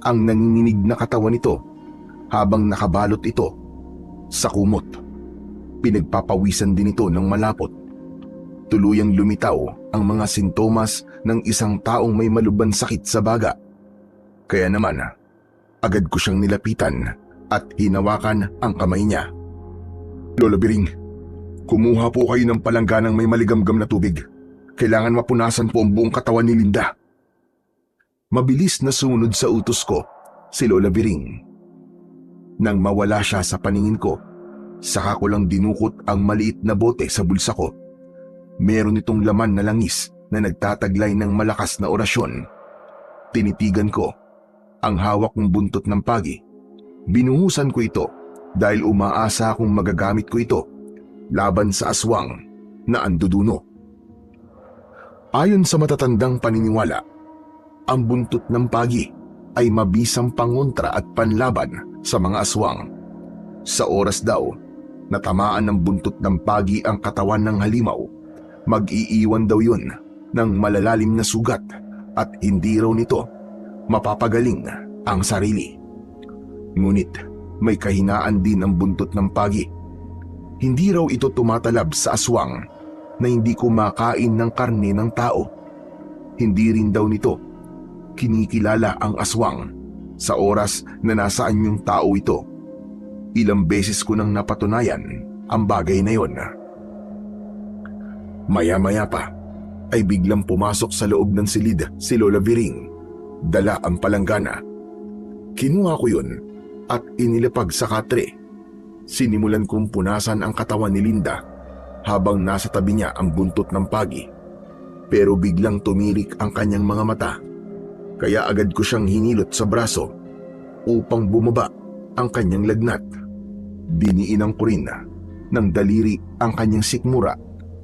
Speaker 2: ang nanginginig na katawan nito habang nakabalot ito sa kumot. Pinagpapawisan din ito ng malapot. Tuluyang lumitaw ang mga sintomas ng isang taong may malubhang sakit sa baga. Kaya naman, agad ko siyang nilapitan at hinawakan ang kamay niya.
Speaker 3: Lola Biring, kumuha po kayo ng palangganang may maligamgam na tubig. Kailangan mapunasan po ang buong katawan ni Linda.
Speaker 2: Mabilis na sumunod sa utos ko si Lola Biring. Nang mawala siya sa paningin ko, saka ko lang dinukot ang maliit na bote sa bulsa ko. Meron itong laman na langis na nagtataglay ng malakas na orasyon. Tinitigan ko ang hawak kong buntot ng pagi. Binuhusan ko ito dahil umaasa akong magagamit ko ito laban sa aswang na anduduno. Ayon sa matatandang paniniwala, ang buntot ng pagi ay mabisang pangontra at panlaban sa mga aswang. Sa oras daw na tamaan ng buntot ng pagi ang katawan ng halimaw, mag-iiwan daw yun ng malalalim na sugat at hindi raw nito mapapagaling ang sarili. Ngunit may kahinaan din ang buntot ng pagi. Hindi raw ito tumatalab sa aswang na hindi kumakain ng karne ng tao. Hindi rin daw nito kinikilala ang aswang sa oras na nasaan yung tao ito. Ilang beses ko nang napatunayan ang bagay na yon. Maya-maya pa ay biglang pumasok sa loob ng silid si Lola Biring. Dala ang palanggana. Kinuha ko yun at inilapag sa katre. Sinimulan kong punasan ang katawan ni Linda habang nasa tabi niya ang buntot ng pagi. Pero biglang tumirik ang kanyang mga mata. Kaya agad ko siyang hinilot sa braso upang bumaba ang kanyang lagnat. Diniinan ko rin ng daliri ang kanyang sikmura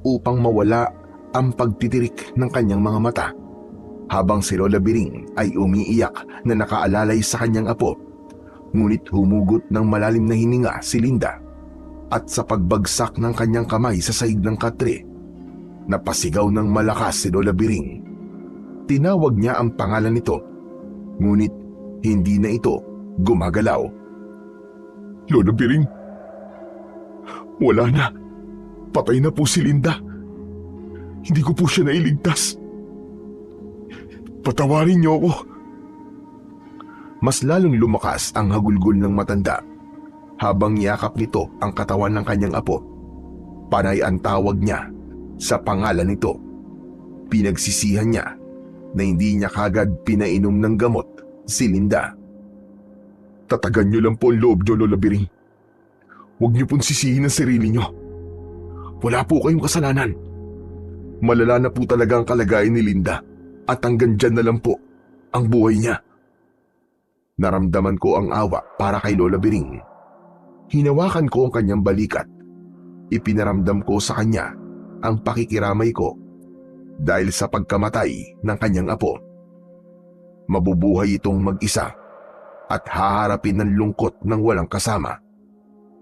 Speaker 2: upang mawala ang pagtitirik ng kanyang mga mata. Habang si Lola Biring ay umiiyak na nakaalalay sa kanyang apo. Ngunit humugot ng malalim na hininga si Linda at sa pagbagsak ng kanyang kamay sa sahig ng katre, napasigaw ng malakas si Lola Biring. Tinawag niya ang pangalan nito, ngunit hindi na ito gumagalaw.
Speaker 3: Lola Biring, wala na. Patay na po si Linda. Hindi ko po siya nailigtas. Patawarin niyo ako.
Speaker 2: Mas lalong lumakas ang hagulgol ng matanda habang yakap nito ang katawan ng kanyang apo. Panay ang tawag niya sa pangalan nito. Pinagsisihan niya na hindi niya kagad pinainom ng gamot si Linda.
Speaker 3: Tatagan niyo lang po ang loob niyo, Lola Biring. Huwag niyo pong sisihin ang sarili niyo. Wala po kayong kasalanan. Malala na po talaga ang kalagayan ni Linda at hanggang dyan na lang po ang buhay niya.
Speaker 2: Naramdaman ko ang awa para kay Lola Biring. Hinawakan ko ang kanyang balikat. Ipinaramdam ko sa kanya ang pakikiramay ko dahil sa pagkamatay ng kanyang apo. Mabubuhay itong mag-isa at haharapin ng lungkot ng walang kasama.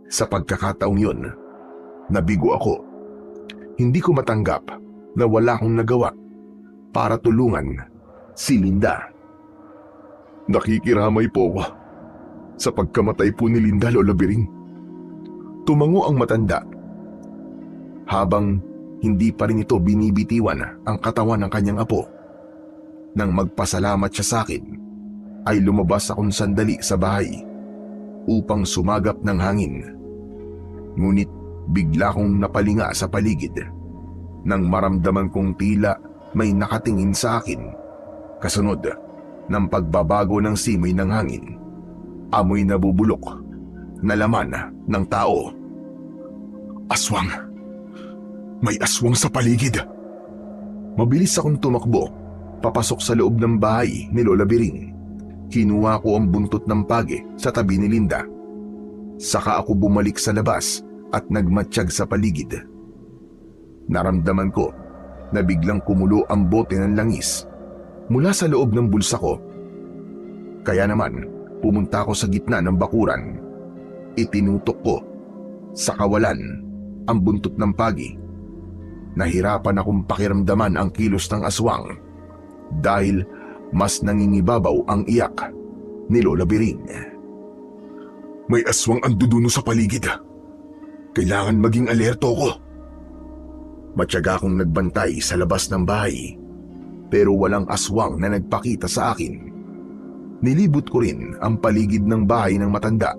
Speaker 2: Sa pagkakataong yun, nabigo ako. Hindi ko matanggap na wala akong nagawa para tulungan si Linda.
Speaker 3: Nakikiramay po ako sa pagkamatay po ni Linda, Lola Biring.
Speaker 2: Tumango ang matanda habang hindi pa rin ito binibitiwan ang katawan ng kanyang apo. Nang magpasalamat siya sa akin, ay lumabas akong sandali sa bahay upang sumagap ng hangin. Ngunit bigla kong napalinga sa paligid nang maramdaman kong tila may nakatingin sa akin. Kasunod ng pagbabago ng simoy ng hangin, amoy na bubulok na laman ng tao.
Speaker 3: Aswang! May aswang sa paligid!
Speaker 2: Mabilis akong tumakbo, papasok sa loob ng bahay ni Lola Biring. Kinuha ko ang buntot ng page sa tabi ni Linda. Saka ako bumalik sa labas at nagmatsyag sa paligid. Naramdaman ko na biglang kumulo ang bote ng langis mula sa loob ng bulsa ko. Kaya naman, pumunta ako sa gitna ng bakuran. Itinutok ko sa kawalan ang buntot ng pagi. Nahirapan akong pakiramdaman ang kilos ng aswang dahil mas nangingibabaw ang iyak ni Lola Biring.
Speaker 3: May aswang ang duduno sa paligid. Kailangan maging alerto ko.
Speaker 2: Matyaga akong nagbantay sa labas ng bahay, pero walang aswang na nagpakita sa akin. Nilibot ko rin ang paligid ng bahay ng matanda,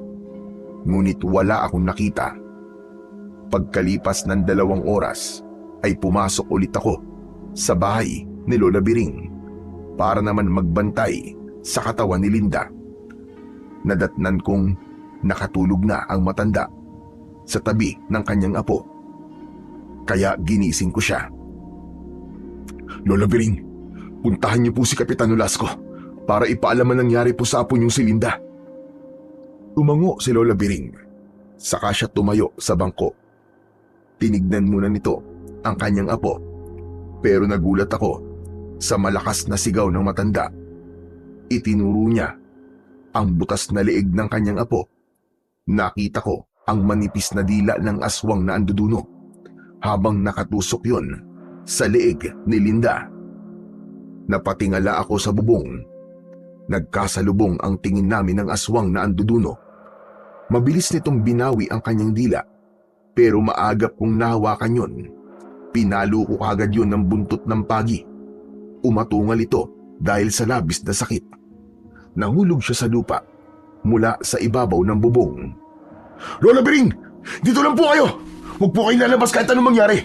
Speaker 2: ngunit wala akong nakita. Pagkalipas ng 2 oras, ay pumasok ulit ako sa bahay ni Lola Biring para naman magbantay sa katawan ni Linda. Nadatnan kong nakatulog na ang matanda sa tabi ng kanyang apo. Kaya ginising ko siya.
Speaker 3: Lola Biring, puntahan niyo po si Kapitan Nolasco para ipaalam ang nangyari po sa apo niyong si Linda.
Speaker 2: Tumango si Lola Biring. Saka siya tumayo sa bangko. Tinignan muna nito ang kanyang apo, pero nagulat ako sa malakas na sigaw ng matanda. Itinuro niya ang butas na leeg ng kanyang apo. Nakita ko ang manipis na dila ng aswang na anduduno habang nakatusok yon sa leeg ni Linda. Napatingala ako sa bubong. Nagkasalubong ang tingin namin ng aswang na anduduno. Mabilis nitong binawi ang kanyang dila, pero maagap kong nahawakan yon Pinalo ko kagad yun ng buntot ng pagi. Umatungal ito dahil sa labis na sakit. Nahulog siya sa lupa mula sa ibabaw ng bubong.
Speaker 3: Lola Bering! Dito lang po kayo! Huwag po kayong lalabas kahit anong mangyari.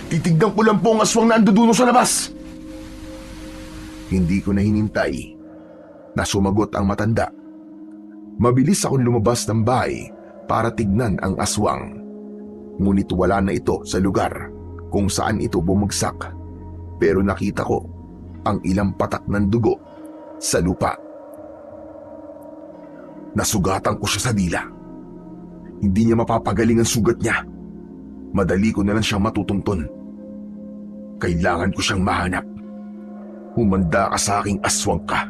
Speaker 3: Titignan ko lang po ang aswang na anduduno sa labas.
Speaker 2: Hindi ko na hinintay na sumagot ang matanda. Mabilis akong lumabas ng bahay para tignan ang aswang. Ngunit wala na ito sa lugar kung saan ito bumagsak. Pero nakita ko ang ilang patak ng dugo sa lupa. Nasugatan ko siya sa dila. Hindi niya mapapagaling ang sugat niya. Madali ko na lang siyang matutungton. Kailangan ko siyang mahanap. Humanda ka sa aking aswang ka.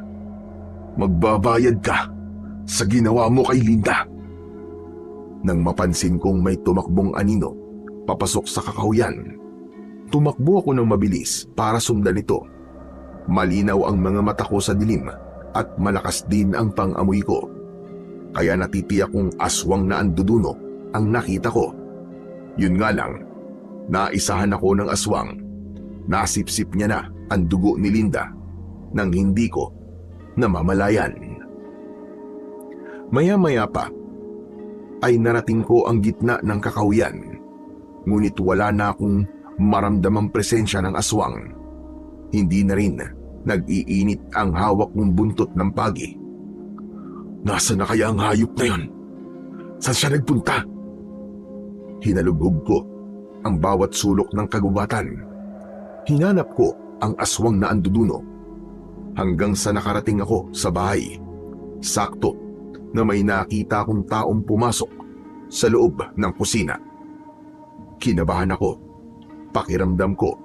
Speaker 2: Magbabayad ka sa ginawa mo kay Linda. Nang mapansin kong may tumakbong anino papasok sa kakahuyan, tumakbo ako ng mabilis para sundan ito. Malinaw ang mga mata ko sa dilim at malakas din ang pang-amoy ko. Kaya natitiyak kong aswang na anduduno ang nakita ko. Yun nga lang, naisahan ako ng aswang. Nasipsip niya na ang dugo ni Linda nang hindi ko namamalayan. Maya-maya pa ay narating ko ang gitna ng kakahuyan. Ngunit wala na akong maramdamang presensya ng aswang. Hindi na rin nag-iinit ang hawak kong buntot ng pagi. Nasaan na kaya ang hayop na yon? Saan siya nagpunta? Hinalugog ko ang bawat sulok ng kagubatan. Hinanap ko ang aswang na anduduno hanggang sa nakarating ako sa bahay. Sakto na may nakita akong taong pumasok sa loob ng kusina. Kinabahan ako. Pakiramdam ko,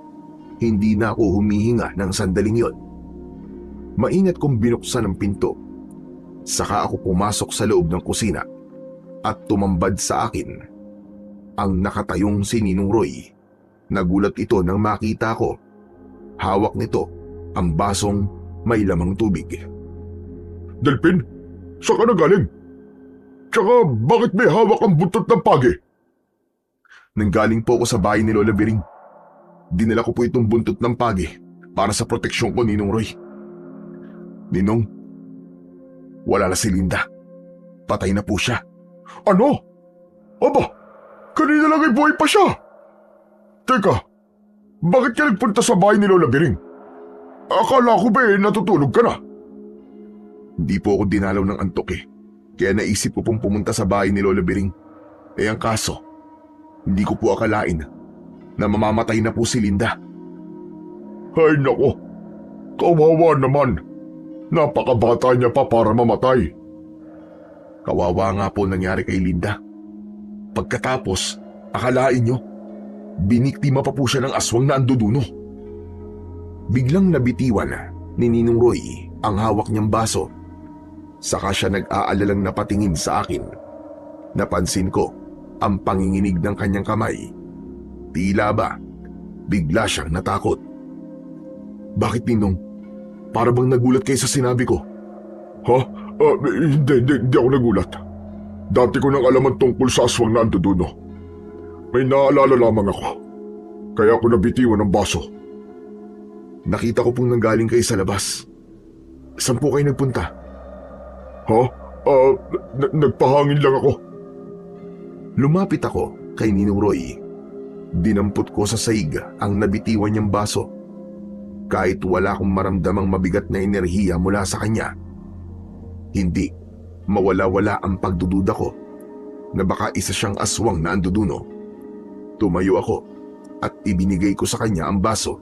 Speaker 2: hindi na ako humihinga ng sandaling yon. Maingat kong binuksan ang pinto. Saka ako pumasok sa loob ng kusina at tumambad sa akin ang nakatayong si Ninong Roy. Nagulat ito nang makita ko. Hawak nito ang basong may lamang tubig.
Speaker 3: Delphin, saan ka na galing? Tsaka bakit may hawak ang buntot ng pagi?
Speaker 2: Nanggaling po ako sa bahay ni Lola Bering. Dinala ko po itong buntot ng pagi para sa proteksyon ko, Ninong Roy. Ninong, wala na si Linda. Patay na po siya.
Speaker 3: Ano? Aba, kanina lang ay buhay pa siya. Teka, bakit ka nagpunta sa bahay ni Lola Bering? Akala ko ba natutulog ka na?
Speaker 2: Hindi po ako dinalaw ng antok kaya naisip ko pong pumunta sa bahay ni Lola Bering. Ang kaso, hindi ko po akalain na mamamatay na po si Linda.
Speaker 3: Ay nako, kawawa naman. Napakabata niya pa para mamatay.
Speaker 2: Kawawa nga po nangyari kay Linda. Pagkatapos, akalain nyo, biniktima pa po siya ng aswang na anduduno. Biglang nabitiwan ni Ninong Roy ang hawak niyang baso. Saka siya nag-aalalang napatingin sa akin. Napansin ko ang panginginig ng kanyang kamay. Tila ba, bigla siyang natakot. Bakit, Ninong? Para bang nagulat kayo sa sinabi ko?
Speaker 3: Ha? Hindi ako nagulat. Dati ko nang alaman tungkol sa aswang na anduduno. May naalala lamang ako. Kaya ako nabitiwan ng baso.
Speaker 2: Nakita ko pong nanggaling kayo sa labas. Saan po kayo nagpunta?
Speaker 3: Ha? Nagpahangin lang ako.
Speaker 2: Lumapit ako kay Ninong Roy. Dinampot ko sa saig ang nabitiwan niyang baso. Kahit wala akong maramdamang mabigat na enerhiya mula sa kanya, hindi mawala-wala ang pagdududa ko na baka isa siyang aswang na anduduno. Tumayo ako at ibinigay ko sa kanya ang baso.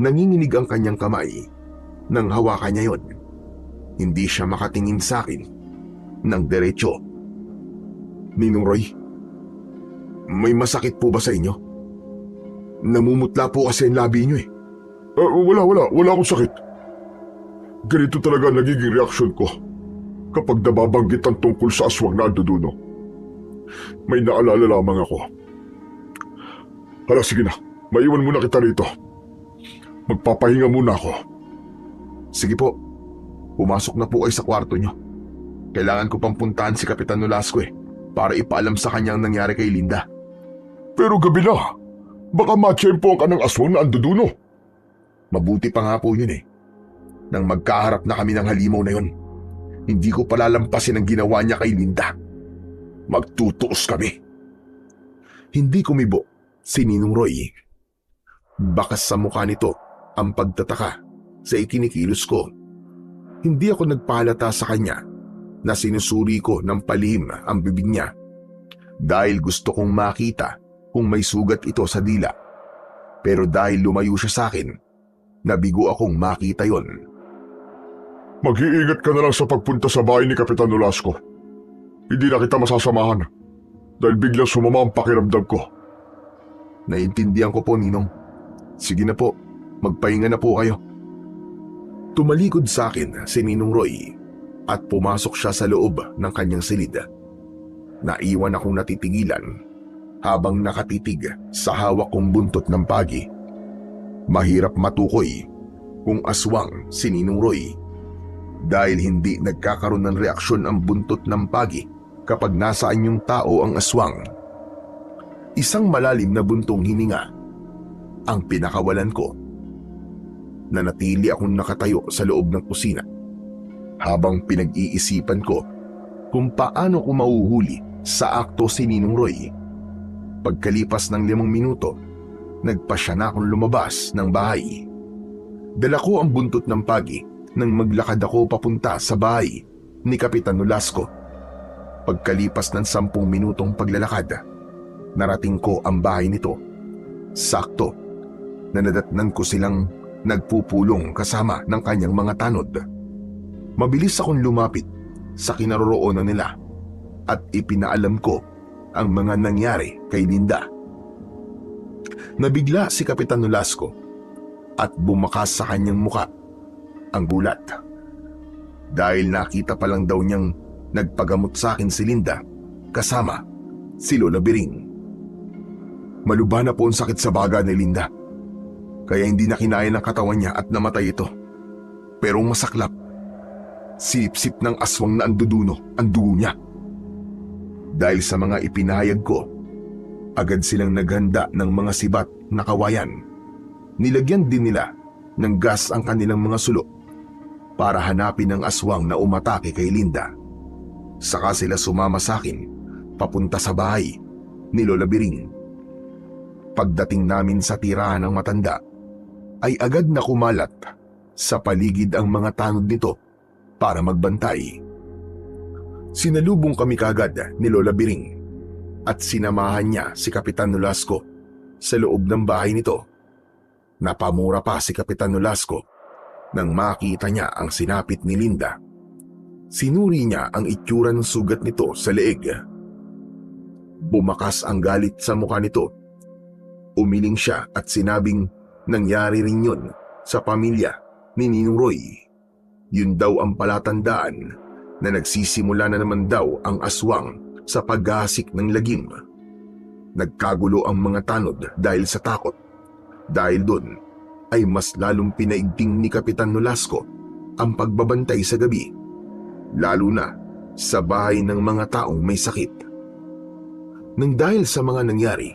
Speaker 2: Nanginginig ang kanyang kamay nang hawakan niya yon. Hindi siya makatingin sa akin ng diretsyo. Ninong Roy, may masakit po ba sa inyo? Namumutla po kasi ang labi niyo
Speaker 3: Wala akong sakit. Ganito talaga nagiging reaksyon ko kapag nababanggit ang tungkol sa aswang na anduduno. May naalala lamang ako. Hala, sige na. Maiwan muna kita rito. Magpapahinga muna ako.
Speaker 2: Sige po. Pumasok na po kayo sa kwarto niyo. Kailangan ko pang puntahan si Kapitan Nolasco para ipaalam sa kanya ang nangyari kay Linda.
Speaker 3: Pero gabi na. Baka matsyempo ka ng aswang na anduduno.
Speaker 2: Mabuti pa nga po yun eh. Nang magkaharap na kami ng halimaw na yun, hindi ko palalampasin ang ginawa niya kay Linda.
Speaker 3: Magtutuos kami.
Speaker 2: Hindi kumibo si Ninong Roy. Bakas sa mukha nito ang pagtataka sa ikinikilos ko. Hindi ako nagpahalata sa kanya na sinusuri ko ng palihim ang bibig niya dahil gusto kong makita kung may sugat ito sa dila. Pero dahil lumayo siya sa akin, nabigo akong makita yon.
Speaker 3: Mag-iingat ka na lang sa pagpunta sa bahay ni Kapitan Nolasco. Hindi na kita masasamahan dahil biglang sumama ang pakiramdam ko.
Speaker 2: Naiintindihan ko po, Ninong. Sige na po, magpahinga na po kayo. Tumalikod sa akin si Ninong Roy at pumasok siya sa loob ng kanyang silid. Naiwan akong natitigilan habang nakatitig sa hawak kong buntot ng pagi. Mahirap matukoy kung aswang si Ninong Roy dahil hindi nagkakaroon ng reaksyon ang buntot ng pagi kapag nasa anyong tao ang aswang. Isang malalim na buntong hininga ang pinakawalan ko. Nanatili akong nakatayo sa loob ng kusina habang pinag-iisipan ko kung paano ko mauhuli sa akto si Ninong Roy. Pagkalipas ng 5 minuto, nagpasya na akong lumabas ng bahay. Dala ko ang buntot ng pagi nang maglakad ako papunta sa bahay ni Kapitan Nolasco. Pagkalipas ng 10 minutong paglalakad, narating ko ang bahay nito. Sakto na nadatnan ko silang nagpupulong kasama ng kanyang mga tanod. Mabilis akong lumapit sa kinaroroonan nila at ipinaalam ko ang mga nangyari kay Linda. Nabigla si Kapitan Nolasco at bumakas sa kanyang muka ang gulat. Dahil nakita pa lang daw niyang nagpagamot sa akin si Linda kasama si Lola Biring. Malubha na po ang sakit sa baga ni Linda, kaya hindi na kinaya ng katawan niya at namatay ito. Pero ang masaklap, sip-sip ng aswang na anduduno ang dugo niya. Dahil sa mga ipinahayag ko, agad silang naghanda ng mga sibat na kawayan. Nilagyan din nila ng gas ang kanilang mga sulok para hanapin ang aswang na umatake kay Linda. Saka sila sumama sa akin papunta sa bahay ni Lola Biring. Pagdating namin sa tirahan ng matanda, ay agad na kumalat sa paligid ang mga tanod nito para magbantay. Sinalubong kami kagad ni Lola Biring at sinamahan niya si Kapitan Nolasco sa loob ng bahay nito. Napamura pa si Kapitan Nolasco nang makita niya ang sinapit ni Linda. Sinuri niya ang itsura ng sugat nito sa leeg. Bumakas ang galit sa mukha nito. Umiling siya at sinabing nangyari rin yun sa pamilya ni Ninong Roy. Yun daw ang palatandaan na nagsisimula na naman daw ang aswang sa paghahasik ng lagim. Nagkagulo ang mga tanod dahil sa takot. Dahil doon ay mas lalong pinaigting ni Kapitan Nolasco ang pagbabantay sa gabi, lalo na sa bahay ng mga taong may sakit. Nang dahil sa mga nangyari,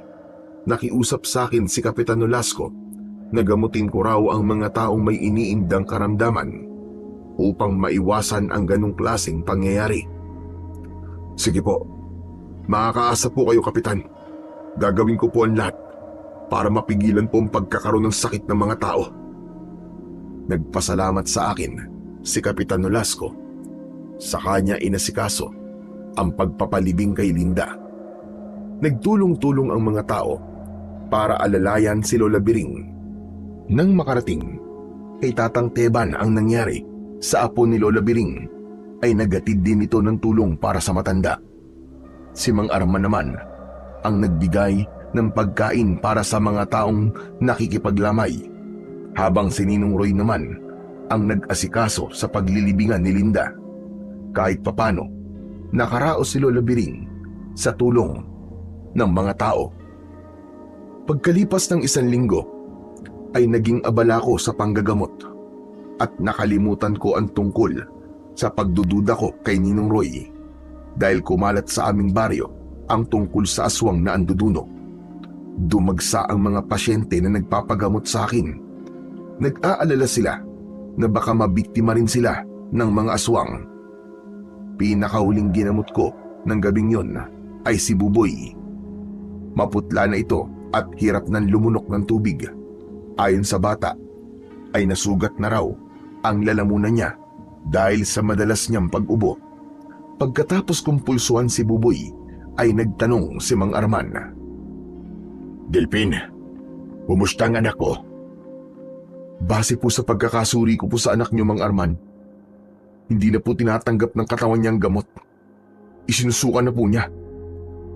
Speaker 2: nakiusap sa akin si Kapitan Nolasco na gamutin ko raw ang mga taong may iniindang karamdaman upang maiwasan ang ganong klaseng pangyayari. Sige po, makakaasa po kayo, Kapitan. Gagawin ko po ang lahat para mapigilan po ang pagkakaroon ng sakit ng mga tao. Nagpasalamat sa akin si Kapitan Nolasco. Sa kanya inasikaso ang pagpapalibing kay Linda. Nagtulong-tulong ang mga tao para alalayan si Lola Biring. Nang makarating, kay Tatang Teban ang nangyari sa apo ni Lola Biring, ay nagatid din ito ng tulong para sa matanda. Si Mang Arman naman ang nagbigay ng pagkain para sa mga taong nakikipaglamay, habang si Ninong Roy naman ang nag-asikaso sa paglilibingan ni Linda. Kahit papano, nakaraos si Lola Biring sa tulong ng mga tao. Pagkalipas ng 1 linggo, ay naging abala ko sa panggagamot at nakalimutan ko ang tungkol sa pagdududa ko kay Ninong Roy dahil kumalat sa aming baryo ang tungkol sa aswang na anduduno. Dumagsa ang mga pasyente na nagpapagamot sa akin. Nag-aalala sila na baka mabiktima rin sila ng mga aswang. Pinakahuling ginamot ko ng gabing yon ay si Buboy. Maputla na ito at hirap ng lumunok ng tubig. Ayon sa bata, ay nasugat na raw ang lalamunan niya dahil sa madalas niyang pag-ubo. Pagkatapos kumpulsuhan si Buboy, ay nagtanong si Mang Arman.
Speaker 1: Delphin, kumusta ang anak ko?
Speaker 2: Base po sa pagkakasuri ko po sa anak niyo, Mang Arman, hindi na po tinatanggap ng katawan niyang gamot. Isinusukan na po niya.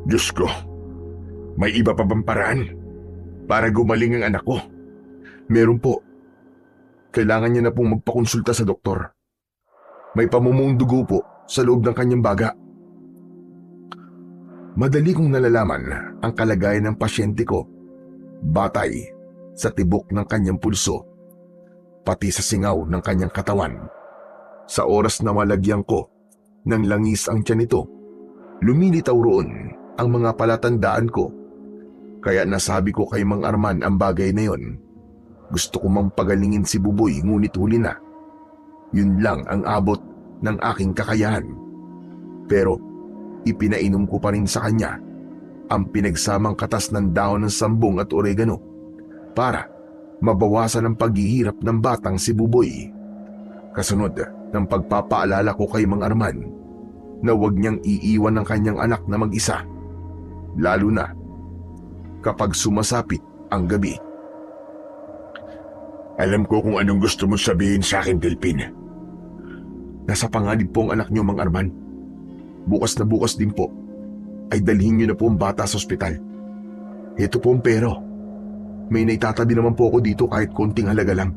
Speaker 1: Diyos ko, may iba pa bang paraan para gumaling ang anak ko?
Speaker 2: Meron po. Kailangan niya na pong magpakonsulta sa doktor. May pamumuong dugo po sa loob ng kanyang baga. Madali kong nalalaman ang kalagayan ng pasyente ko, batay sa tibok ng kanyang pulso, pati sa singaw ng kanyang katawan. Sa oras na malagyan ko ng langis ang tiyan nito, lumilitaw roon ang mga palatandaan ko. Kaya nasabi ko kay Mang Arman ang bagay na yon. Gusto ko mang pagalingin si Buboy, ngunit huli na. Yun lang ang abot ng aking kakayahan. Pero ipinainom ko pa rin sa kanya ang pinagsamang katas ng dahon ng sambong at oregano para mabawasan ang paghihirap ng batang si Buboy. Kasunod ng pagpapaalala ko kay Mang Arman na huwag niyang iiwan ang kanyang anak na mag-isa, lalo na kapag sumasapit ang gabi.
Speaker 1: Alam ko kung anong gusto mo sabihin sa akin, Delphin.
Speaker 2: Nasa panganib po ang anak niyo, Mang Arman. Bukas na bukas din po ay dalhin niyo na po ang bata sa ospital. Ito po ang pero. May naitatabi naman po ako dito kahit konting halaga lang.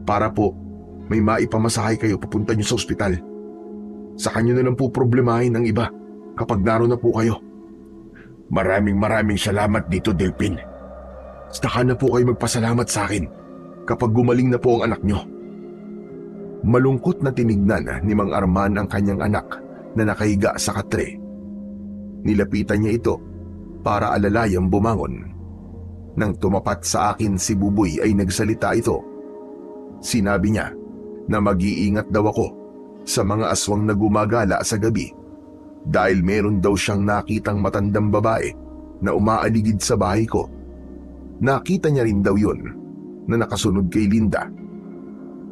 Speaker 2: Para po may maipamasahay kayo papunta niyo sa ospital. Sa kanyo na lang po problemahin ang iba kapag naroon na po kayo.
Speaker 1: Maraming salamat dito, Delphin.
Speaker 2: Saka na po kayo magpasalamat sa akin kapag gumaling na po ang anak niyo. Malungkot na tinignan ni Mang Arman ang kanyang anak na nakahiga sa katre. Nilapitan niya ito para alalayang bumangon. Nang tumapat sa akin si Buboy ay nagsalita ito. Sinabi niya na mag-iingat daw ako sa mga aswang na gumagala sa gabi dahil meron daw siyang nakitang matandang babae na umaaligid sa bahay ko. Nakita niya rin daw yun na nakasunod kay Linda.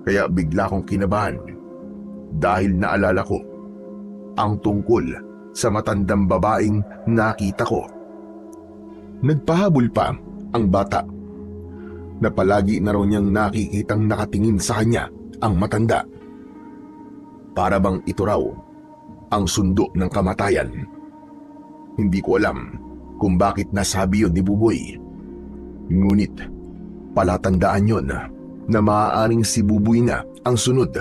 Speaker 2: Kaya bigla kong kinabahan dahil naalala ko ang tungkol sa matandang babaeng nakita ko. Nagpahabol pa ang bata na palagi na raw niyang nakikitang nakatingin sa kanya ang matanda. Para bang ito raw ang sundo ng kamatayan. Hindi ko alam kung bakit nasabi yun ni Buboy. Ngunit palatandaan yun na maaaring si Buboy na ang sunod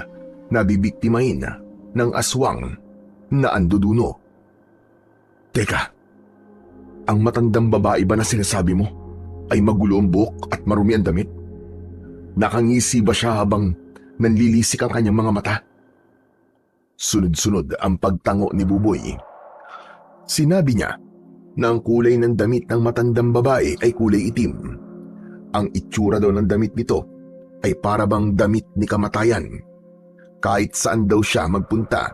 Speaker 2: na bibiktimahin ng aswang na anduduno. Teka, ang matandang babae ba na sinasabi mo ay magulo ang buhok at marumi ang damit? Nakangisi ba siya habang nanlilisik ang kanyang mga mata? Sunod-sunod ang pagtango ni Buboy. Sinabi niya na ang kulay ng damit ng matandang babae ay kulay itim. Ang itsura daw ng damit nito ay para bang damit ni kamatayan. Kahit saan daw siya magpunta,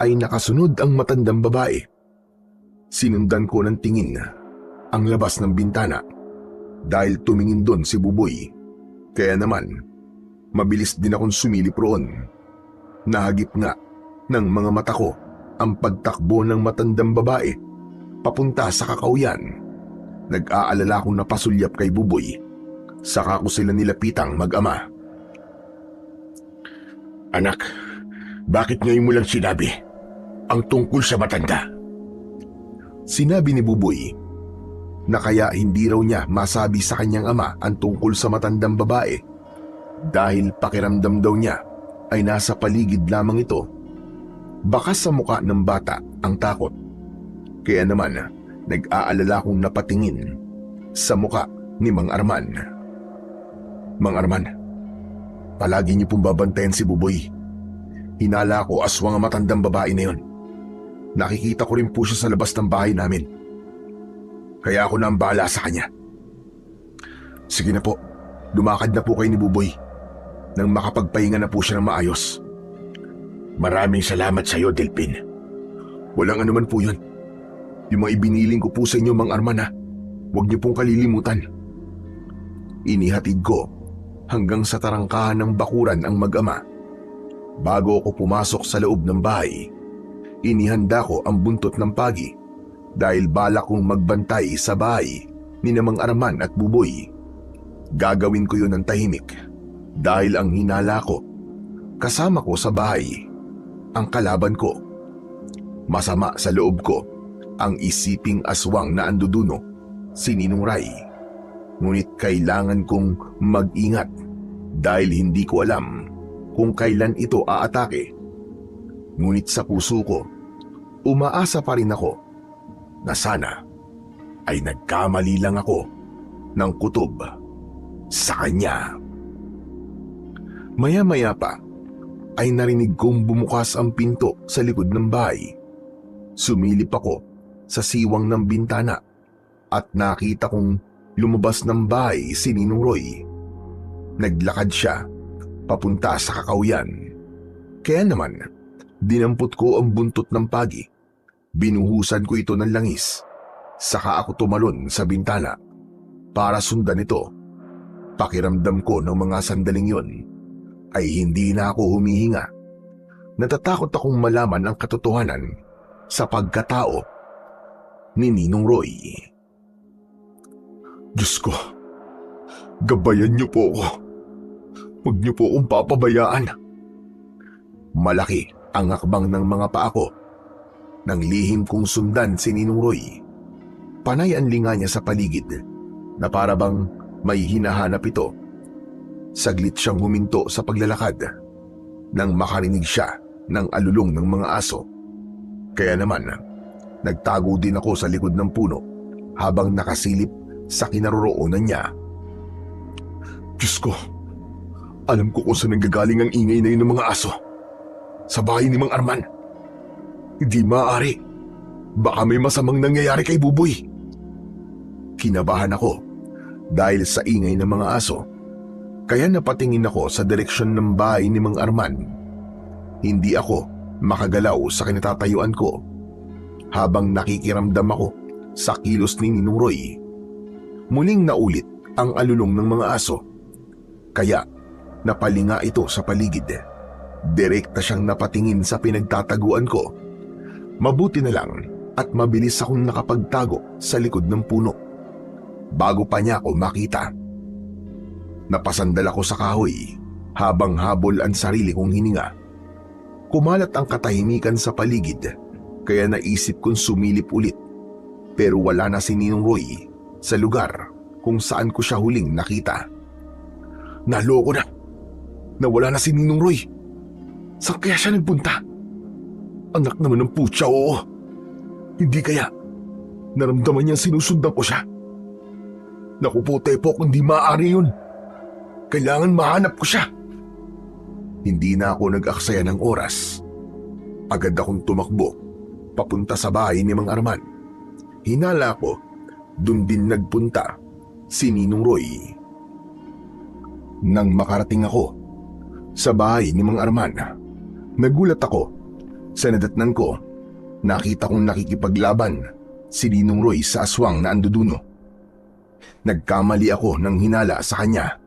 Speaker 2: ay nakasunod ang matandang babae. Sinundan ko ng tingin ang labas ng bintana dahil tumingin doon si Buboy. Kaya naman, mabilis din akong sumilip roon. Nahagip nga ng mga mata ko ang pagtakbo ng matandang babae papunta sa kakauyan. Nag-aalala akong napasulyap kay Buboy. Saka ko sila nilapitang mag-ama.
Speaker 1: Anak, bakit ngayon mo lang sinabi ang tungkol sa matanda?
Speaker 2: Sinabi ni Buboy na kaya hindi raw niya masabi sa kanyang ama ang tungkol sa matandang babae dahil pakiramdam daw niya ay nasa paligid lamang ito. Baka sa muka ng bata ang takot. Kaya naman nag-aalala akong napatingin sa muka ni Mang Arman. Mang Arman, palagi niyo pong babantayan si Buboy. Hinala ko aswang ang matandang babae na yun. Nakikita ko rin po siya sa labas ng bahay namin. Kaya ako na ang bahala sa kanya.
Speaker 3: Sige na po, lumakad na po kayo ni Buboy nang makapagpahinga na po siya ng maayos.
Speaker 1: Maraming salamat sa iyo, Delpin.
Speaker 3: Walang anuman po yun. Yung mga ibiniling ko po sa inyo, Mang Arman, ha? Huwag niyo pong kalilimutan. Inihatid ko hanggang sa tarangkahan ng bakuran ang mag-ama. Bago ako pumasok sa loob ng bahay, inihanda ko ang buntot ng pagi dahil balak kong magbantay sa bahay ni Mang Arman at Buboy. Gagawin ko yun ng tahimik dahil ang hinala ko, kasama ko sa bahay ang kalaban ko. Masama sa loob ko ang isiping aswang na anduduno, si Ninong Ray. Ngunit kailangan kong mag-ingat dahil hindi ko alam kung kailan ito aatake. Ngunit sa puso ko, umaasa pa rin ako na sana ay nagkamali lang ako ng kutob sa kanya. Maya-maya pa ay narinig kong bumukas ang pinto sa likod ng bahay. Sumilip ako sa siwang ng bintana at nakita kong lumabas ng bahay si Ninong Roy. Naglakad siya papunta sa kakauyan. Kaya naman, dinampot ko ang buntot ng pagi. Binuhusan ko ito ng langis. Saka ako tumalon sa bintana para sundan ito. Pakiramdam ko ng mga sandaling yon ay hindi na ako humihinga. Natatakot akong malaman ang katotohanan sa pagkatao ni Ninong Roy. Diyos ko, gabayan niyo po ako. Huwag niyo po akong papabayaan. Malaki ang akbang ng mga paa ko. Nang lihim kong sundan si Ninong Roy, panay ang linga niya sa paligid na para bang may hinahanap ito. Saglit siyang huminto sa paglalakad nang makarinig siya ng alulong ng mga aso. Kaya naman, nagtago din ako sa likod ng puno habang nakasilip sa kinaroroonan niya. Diyos ko, alam ko kung saan nanggagaling ang ingay na yun ng mga aso. Sa bahay ni Mang Arman. Hindi maaari. Baka may masamang nangyayari kay Buboy. Kinabahan ako dahil sa ingay ng mga aso. Kaya napatingin ako sa direksyon ng bahay ni Mang Arman. Hindi ako makagalaw sa kinatatayuan ko habang nakikiramdam ako sa kilos ni Ninong Roy. Muling naulit ang alulong ng mga aso. Kaya napalinga ito sa paligid. Direkta siyang napatingin sa pinagtataguan ko. Mabuti na lang at mabilis akong nakapagtago sa likod ng puno bago pa niya ako makita. Napasandal ako sa kahoy habang habol ang sarili kong hininga. Kumalat ang katahimikan sa paligid kaya naisip kong sumilip ulit. Pero wala na si Ninong Roy sa lugar kung saan ko siya huling nakita. Naloko na. Nawala na si Ninong Roy. Saan kaya siya nagpunta? Anak naman ng putya, oo. Hindi kaya naramdaman niyang sinusundan ko siya. Naku po, Tepok, hindi maaari yun. Kailangan mahanap ko siya. Hindi na ako nag-aksaya ng oras. Agad akong tumakbo papunta sa bahay ni Mang Arman. Hinala ko, dun din nagpunta si Ninong Roy. Nang makarating ako sa bahay ni Mang Arman, nagulat ako sa nadatnan ko. Nakita kong nakikipaglaban si Ninong Roy sa aswang na anduduno. Nagkamali ako ng hinala sa kanya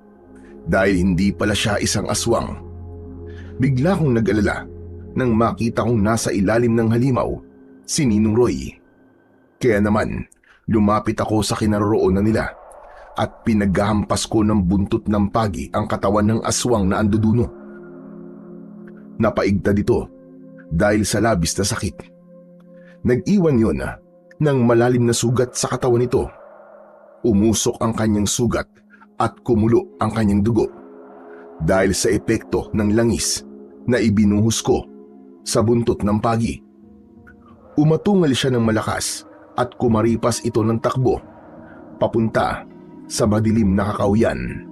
Speaker 3: dahil hindi pala siya isang aswang. Bigla kong nag-alala nang makita kong nasa ilalim ng halimaw si Ninong Roy. Kaya naman, lumapit ako sa kinaroroonan nila at pinaghahampas ko ng buntot ng pagi ang katawan ng aswang na anduduno. Napaigtad ito dahil sa labis na sakit. Nag-iwan yun ng malalim na sugat sa katawan nito. Umusok ang kanyang sugat at kumulo ang kanyang dugo dahil sa epekto ng langis na ibinuhos ko sa buntot ng pagi. Umatungal siya ng malakas at kumaripas ito ng takbo papunta sa madilim na kakauyan.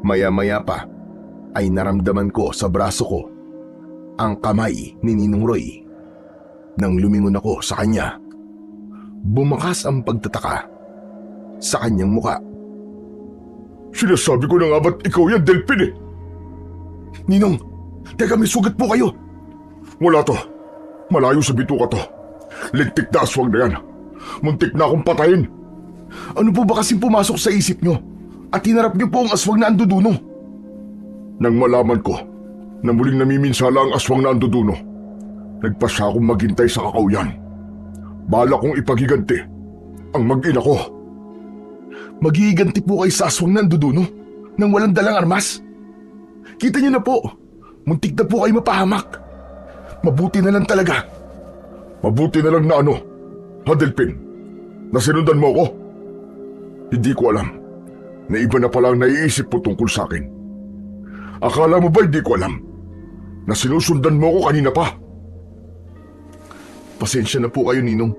Speaker 3: Maya-maya pa ay naramdaman ko sa braso ko ang kamay ni Ninong Roy. Nang lumingon ako sa kanya, bumakas ang pagtataka sa kanyang muka. Sinasabi ko na nga ba't ikaw yan, Delphin eh?
Speaker 2: Ninong, teka may sugat po kayo.
Speaker 3: Wala to. Malayo sa bituka to. Lintik na aswang na yan. Muntik na akong patayin.
Speaker 2: Ano po ba kasing pumasok sa isip nyo? At hinarap nyo po ang aswang na anduduno?
Speaker 3: Nang malaman ko na muling namiminsala ang aswang na anduduno, nagpasya akong maghintay sa kakauyan. Bala kong ipaghiganti ang mag-ina ko.
Speaker 2: Maghihiganti po kayo sa aswang na anduduno nang walang dalang armas? Kita nyo na po, muntik na po kayo mapahamak. Mabuti na lang talaga.
Speaker 3: Mabuti na lang na ano, ha Delphin? Na sinundan mo ko? Hindi ko alam na iba na pala ang naiisip mo tungkol sa akin. Akala mo ba hindi ko alam na sinusundan mo ko kanina pa?
Speaker 2: Pasensya na po kayo, Ninong.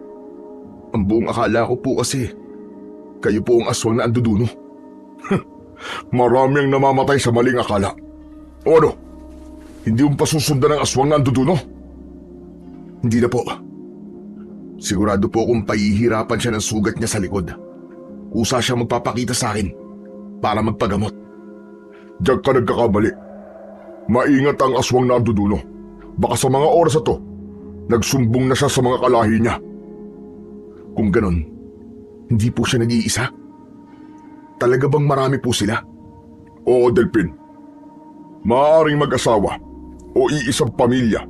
Speaker 2: Ang buong akala ko po kasi kayo po ang aswang na anduduno.
Speaker 3: Marami ang namamatay sa maling akala. O ano? Hindi mo pa susundan ang aswang na anduduno?
Speaker 2: Hindi na po. Sigurado po kung pahihirapan siya ng sugat niya sa likod. Kusa siya magpapakita sa akin para magpagamot.
Speaker 3: Diyan ka nagkakamali. Maingat ang aswang na anduduno. Baka sa mga oras na to, nagsumbong na siya sa mga kalahi niya.
Speaker 2: Kung ganon, hindi po siya nag-iisa? Talaga bang marami po sila?
Speaker 3: Oo, Delphin. Maaaring mag-asawa o iisang pamilya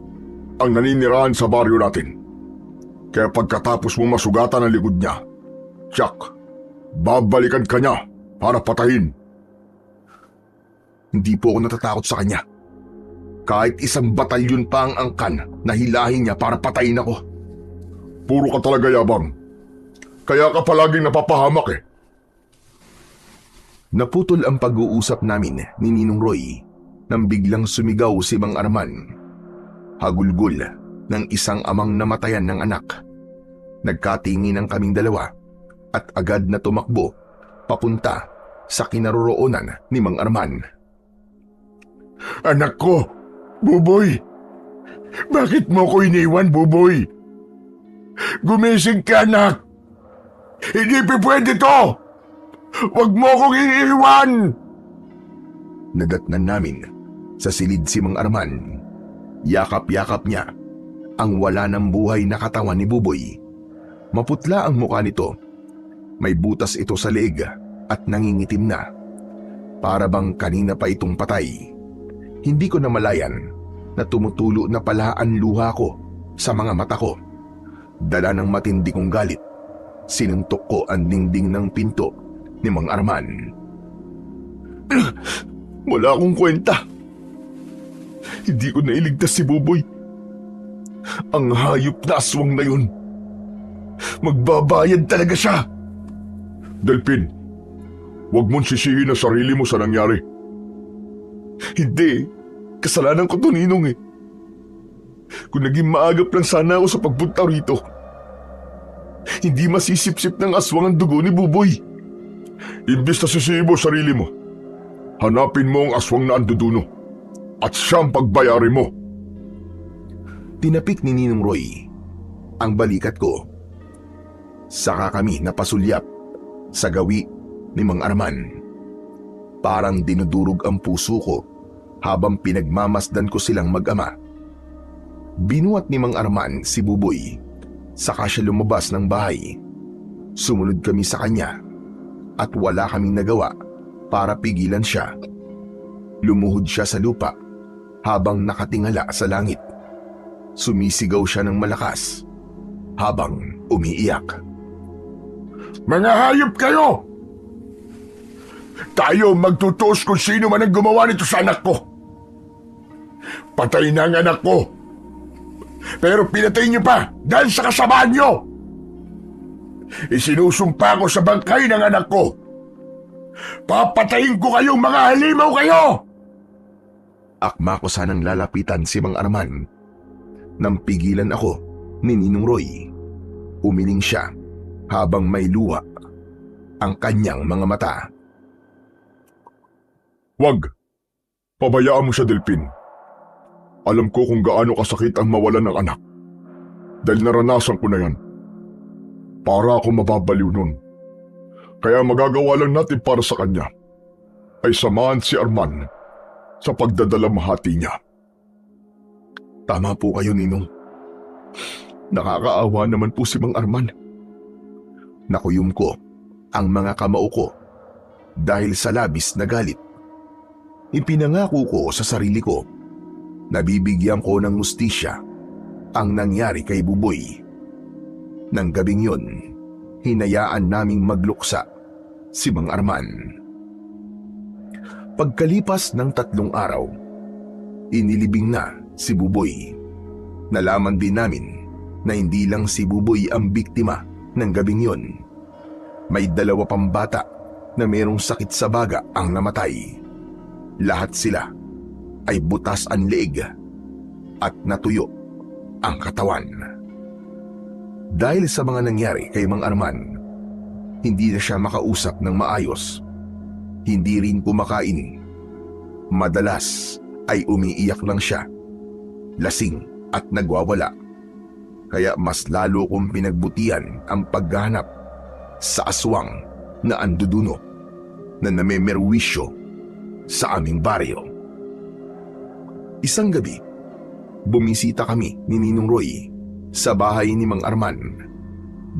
Speaker 3: ang naninirahan sa baryo natin. Kaya pagkatapos mo masugatan ang likod niya, tiyak, babalikan ka niya para patayin.
Speaker 2: Hindi po ako natatakot sa kanya. Kahit isang batalyon pa ang angkan na hilahin niya para patayin ako.
Speaker 3: Puro ka talaga yabang. Kaya ka palaging napapahamak eh.
Speaker 2: Naputol ang pag-uusap namin ni Ninong Roy nang biglang sumigaw si Mang Arman. Hagulgol ng isang amang namatayan ng anak. Nagkatingin ang kaming dalawa at agad na tumakbo papunta sa kinaroroonan ni Mang Arman.
Speaker 3: Anak ko, Buboy! Bakit mo ko iniwan, Buboy? Gumising ka, anak! Hindi pwede to! Huwag mo kong iiwan!
Speaker 2: Nadatnan namin sa silid si Mang Arman. Yakap-yakap niya ang wala ng buhay na katawan ni Buboy. Maputla ang mukha nito. May butas ito sa leeg at nangingitim na. Para bang kanina pa itong patay. Hindi ko namalayan na tumutulo na pala ang luha ko sa mga mata ko. Dala ng matindi kong galit, sinuntok ko ang dingding ng pinto ni Mang Arman. Wala akong kwenta. Hindi ko nailigtas si Buboy. Ang hayop na aswang na yun. Magbabayad talaga siya.
Speaker 3: Delphin, huwag mong sisihin ang sarili mo sa nangyari.
Speaker 2: Hindi. Kasalanan ko to, Ninong eh. Kung naging maagap lang sana ako sa pagpunta rito, hindi masisip-sip ng aswang ang dugo ni Buboy.
Speaker 3: Imbis na sisihin mo sarili mo, hanapin mo ang aswang na anduduno at siyang pagbayari mo.
Speaker 2: Tinapik ni Ninong Roy ang balikat ko. Saka kami napasulyap sa gawi ni Mang Arman. Parang dinudurog ang puso ko habang pinagmamasdan ko silang mag-ama. Binuhat ni Mang Arman si Buboy, saka siya lumabas ng bahay. Sumunod kami sa kanya at wala kaming nagawa para pigilan siya. Lumuhod siya sa lupa habang nakatingala sa langit. Sumisigaw siya ng malakas habang umiiyak.
Speaker 3: Mga hayop kayo! Tayo magtutuos kung sino man ang gumawa nito sa anak ko. Patay na ang anak ko. Pero pinatay niyo pa dahil sa kasamaan niyo. Isinusumpa ko sa bangkay ng anak ko. Papatayin ko kayong mga halimaw kayo!
Speaker 2: Akma ko sanang lalapitan si Mang Arman. Nang pigilan ako ni Ninong Roy, umiling siya habang may luha ang kanyang mga mata.
Speaker 3: Wag! Pabayaan mo siya, Delphin. Alam ko kung gaano kasakit ang mawalan ng anak. Dahil naranasan ko na yan. Para ako mababaliw nun. Kaya magagawa lang natin para sa kanya ay samahan si Arman sa pagdadalamhati niya.
Speaker 2: Tama po kayo, Ninong. Nakakaawa naman po si Mang Arman. Nakuyom ko ang mga kamao ko dahil sa labis na galit. Ipinangako ko sa sarili ko na bibigyan ko ng hustisya ang nangyari kay Buboy. Nang gabing yon, hinayaan naming magluksa si Mang Arman. Pagkalipas ng 3 araw, inilibing na si Buboy. Nalaman din namin na hindi lang si Buboy ang biktima ng gabing yon. May 2 pang bata na mayroong sakit sa baga ang namatay. Lahat sila ay butas ang leeg at natuyo ang katawan. Dahil sa mga nangyari kay Mang Arman, hindi na siya makausap ng maayos. Hindi rin kumakain. Madalas ay umiiyak lang siya, lasing at nagwawala. Kaya mas lalo kong pinagbutihan ang paghahanap sa aswang na anduduno na namemerwisyo sa aming baryo. Isang gabi, bumisita kami ni Ninong Roy sa bahay ni Mang Arman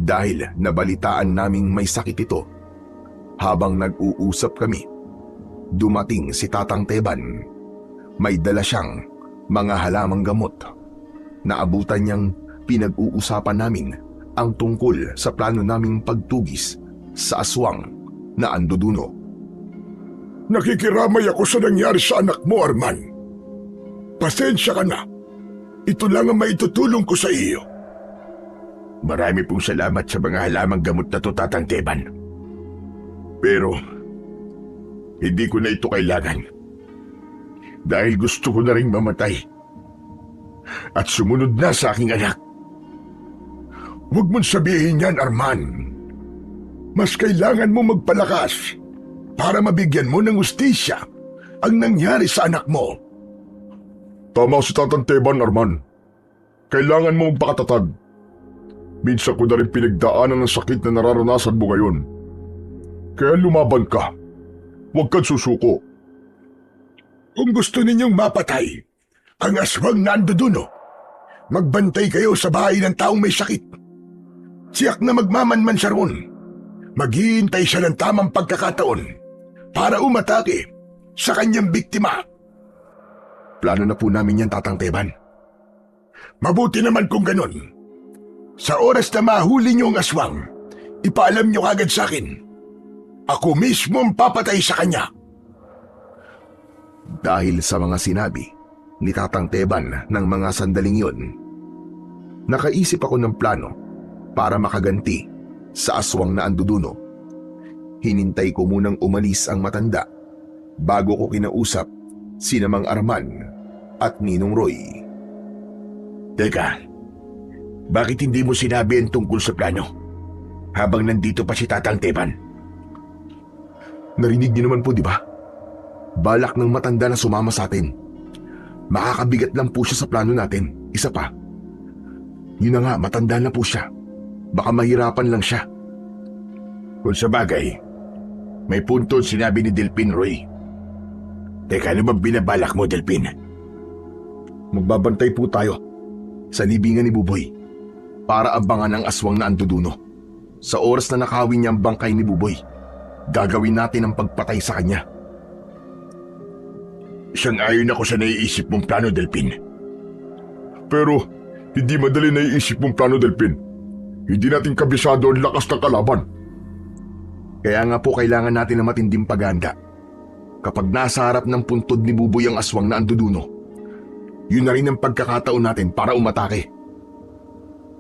Speaker 2: dahil nabalitaan naming may sakit ito. Habang nag-uusap kami, dumating si Tatang Teban. May dala siyang mga halamang gamot. Naabutan niyang pinag-uusapan namin ang tungkol sa plano naming pagtugis sa aswang na anduduno.
Speaker 3: Nakikiramay ako sa nangyari sa anak mo, Arman. Pasensya ka na. Ito lang ang maitutulong ko sa iyo.
Speaker 1: Marami pong salamat sa mga halamang gamot na to, Tatang Teban. Pero, hindi ko na ito kailangan. Dahil gusto ko na rin mamatay. At sumunod na sa aking anak.
Speaker 3: Huwag mong sabihin yan, Arman. Mas kailangan mo magpalakas para mabigyan mo ng hustisya ang nangyari sa anak mo. Tama si Tatang Teban, Arman. Kailangan mo magpakatatag. Minsan ko na rin pinagdaanan ng sakit na nararanasan mo ngayon. Kaya lumaban ka. Huwag kang susuko. Kung gusto ninyong mapatay ang aswang na anduduno, magbantay kayo sa bahay ng taong may sakit. Siyak na magmamanman siya roon. Maghihintay siya ng tamang pagkakataon para umatake sa kanyang biktima.
Speaker 2: Plano na po namin yan, Tatang Teban.
Speaker 3: Mabuti naman kung ganun. Sa oras na mahuli niyo ang aswang, ipaalam niyo kagad sa akin. Ako mismo ang papatay sa kanya.
Speaker 2: Dahil sa mga sinabi ni Tatang Teban ng mga sandaling yon, nakaisip ako ng plano para makaganti sa aswang na anduduno. Hinintay ko munang umalis ang matanda bago ko kinausap sina Mang Arman at Ninong Roy.
Speaker 1: Teka, bakit hindi mo sinabi ang tungkol sa plano habang nandito pa si Tatang Teban?
Speaker 2: Narinig niyo naman po, di ba? Balak ng matanda na sumama sa atin. Makakabigat lang po siya sa plano natin. Isa pa, yun na nga, matanda na po siya. Baka mahirapan lang siya.
Speaker 1: Kung sa bagay, may punto sinabi ni Delpin, Roy. Teka, ano bang binabalak mo, Delpin?
Speaker 2: Magbabantay po tayo sa libingan ni Buboy para abangan ang aswang na anduduno. Sa oras na nakawin niya ang bangkay ni Buboy, gagawin natin ang pagpatay sa kanya.
Speaker 1: Sang-ayon ako sa naiisip mong plano, Delpin.
Speaker 3: Pero hindi madali naiisip mong plano, Delpin. Hindi natin kabisado ang lakas ng kalaban.
Speaker 2: Kaya nga po kailangan natin ng matinding paghahanda. Kapag nasa harap ng puntod ni Buboy ang aswang na anduduno, yun na rin ang pagkakataon natin para umatake.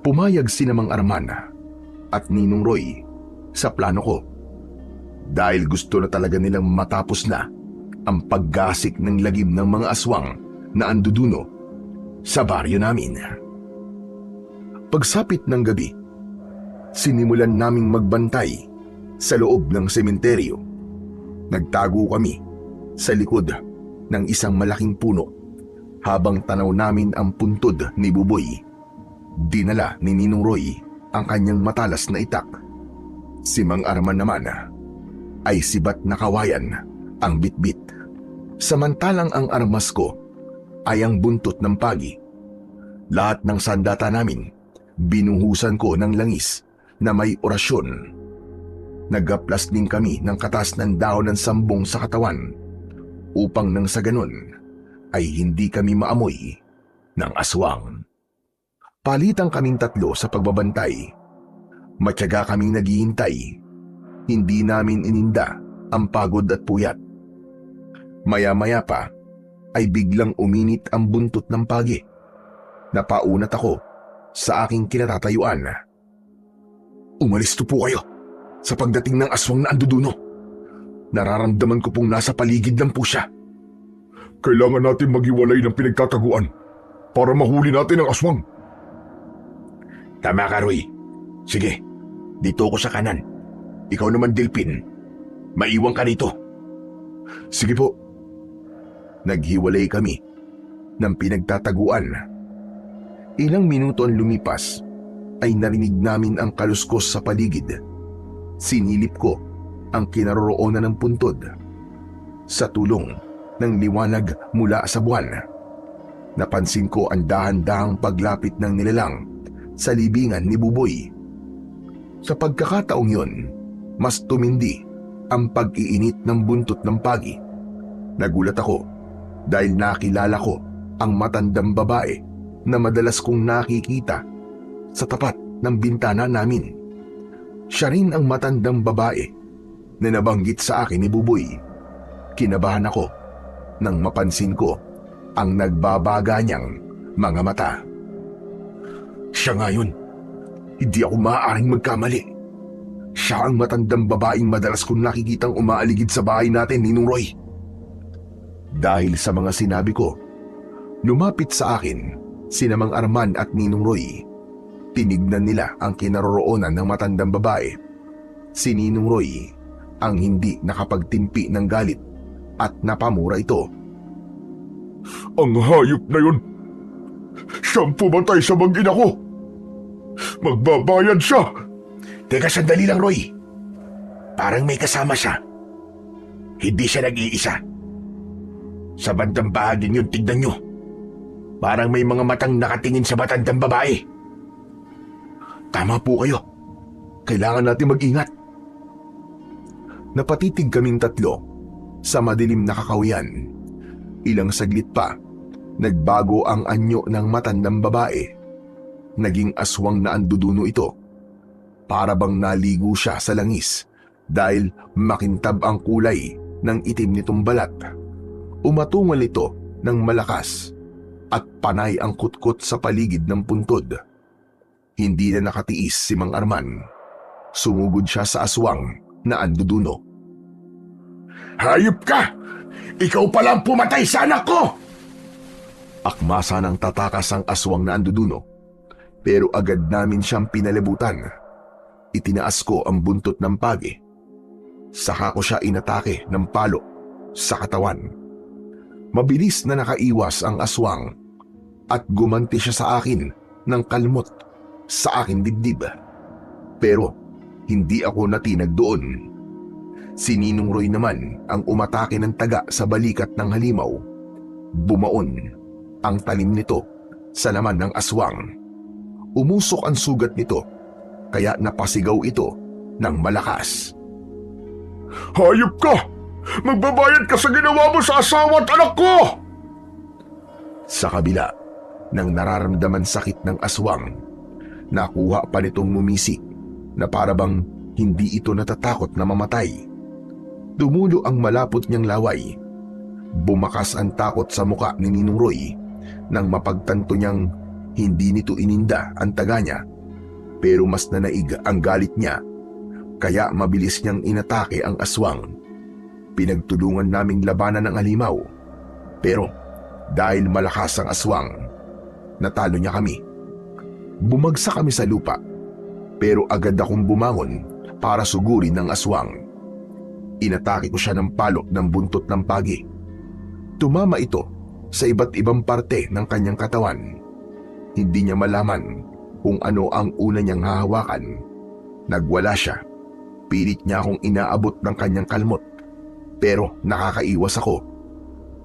Speaker 2: Pumayag sina Mang Arman at Ninong Roy sa plano ko dahil gusto na talaga nilang matapos na ang paggasik ng lagim ng mga aswang na anduduno sa baryo namin. Pagsapit ng gabi, sinimulan naming magbantay sa loob ng sementeryo. Nagtago kami sa likod ng isang malaking puno habang tanaw namin ang puntod ni Buboy. Dinala ni Ninong Roy ang kanyang matalas na itak. Si Mang Arman naman ay sibat na kawayan ang bitbit. Samantalang ang armas ko ay ang buntot ng pagi. Lahat ng sandata namin, binuhusan ko ng langis na may orasyon. Nagaplas din kami ng katas ng dahon ng sambong sa katawan upang nang sa ganun ay hindi kami maamoy ng aswang. Palitan kaming tatlo sa pagbabantay. Matyaga kaming naghihintay. Hindi namin ininda ang pagod at puyat. Maya-maya pa ay biglang uminit ang buntot ng pagi. Napaunat ako sa aking kinatatayuan. Umalis to po kayo sa pagdating ng aswang na anduduno. Nararamdaman ko pong nasa paligid lang po siya.
Speaker 3: Kailangan natin maghiwalay ng pinagtataguan para mahuli natin ang aswang.
Speaker 1: Tama ka, Roy. Sige, dito ako sa kanan. Ikaw naman, Delphin. Maiwan ka rito.
Speaker 2: Sige po. Naghiwalay kami ng pinagtataguan. Ilang minuto ang lumipas ay narinig namin ang kaluskos sa paligid. Sinilip ko ang kinaroroonan ng puntod. Sa tulong ng liwanag mula sa buwan, napansin ko ang dahan-dahang paglapit ng nilalang sa libingan ni Buboy. Sa pagkakataong yun, mas tumindi ang pag-iinit ng buntot ng pagi. Nagulat ako dahil nakilala ko ang matandang babae na madalas kong nakikita sa tapat ng bintana namin. Siya rin ang matandang babae na nabanggit sa akin ni Buboy. Kinabahan ako nang mapansin ko ang nagbabaga niyang mga mata. Siya nga yun. Hindi ako maaaring magkamali. Siya ang matandang babaeng madalas kong nakikitang umaaligid sa bahay natin, Ninong Roy. Dahil sa mga sinabi ko, lumapit sa akin sina Mang Arman at Ninong Roy. Tinignan nila ang kinaroroonan ng matandang babae. Si Ninong Roy ang hindi nakapagtimpi ng galit at napamura ito.
Speaker 3: Ang hayop na yun! Siyang pumatay sa mag-ina ko! Magbabayad siya!
Speaker 1: Teka, sandali lang, Roy. Parang may kasama siya. Hindi siya nag-iisa. Sa bandang bahagin yun, tignan nyo. Parang may mga matang nakatingin sa matandang babae.
Speaker 2: Tama po kayo. Kailangan natin mag-ingat. Napatitig kaming tatlo sa madilim na kakawian. Ilang saglit pa, nagbago ang anyo ng matandang babae. Naging aswang na anduduno ito. Para bang naligo siya sa langis dahil makintab ang kulay ng itim nitong balat. Umatungal ito ng malakas at panay ang kutkot sa paligid ng puntod. Hindi na nakatiis si Mang Arman. Sumugod siya sa aswang na anduduno.
Speaker 1: Hayop ka! Ikaw palang pumatay sa anak ko!
Speaker 2: Akmasa ng tatakas ang aswang na anduduno, pero agad namin siyang pinalibutan. Itinaas ko ang buntot ng pagi. Saka ko siya inatake ng palo sa katawan. Mabilis na nakaiwas ang aswang at gumanti siya sa akin ng kalmot sa aking dibdib. Pero hindi ako natinag doon. Si Ninong Roy naman ang umatake ng taga sa balikat ng halimaw. Bumaon ang talim nito sa laman ng aswang. Umusok ang sugat nito kaya napasigaw ito ng malakas.
Speaker 3: Hayop ka! Magbabayad ka sa ginawa mo sa asawa at anak ko!
Speaker 2: Sa kabila ng nararamdaman sakit ng aswang, nakuha pa nitong mumisik na parabang hindi ito natatakot na mamatay. Tumulo ang malapot niyang laway. Bumakas ang takot sa muka ni Ninong Roy nang mapagtanto niyang hindi nito ininda ang taga niya, pero mas nanaig ang galit niya, kaya mabilis niyang inatake ang aswang. Pinagtulungan naming labanan ng halimaw, pero dahil malakas ang aswang, natalo niya kami. Bumagsak kami sa lupa, pero agad akong bumangon para sugurin ng aswang. Inatake ko siya ng palo ng buntot ng pagi. Tumama ito sa iba't ibang parte ng kanyang katawan. Hindi niya malaman kung ano ang una niyang hahawakan. Nagwala siya. Pilit niya akong inaabot ng kanyang kalmot. Pero nakakaiwas ako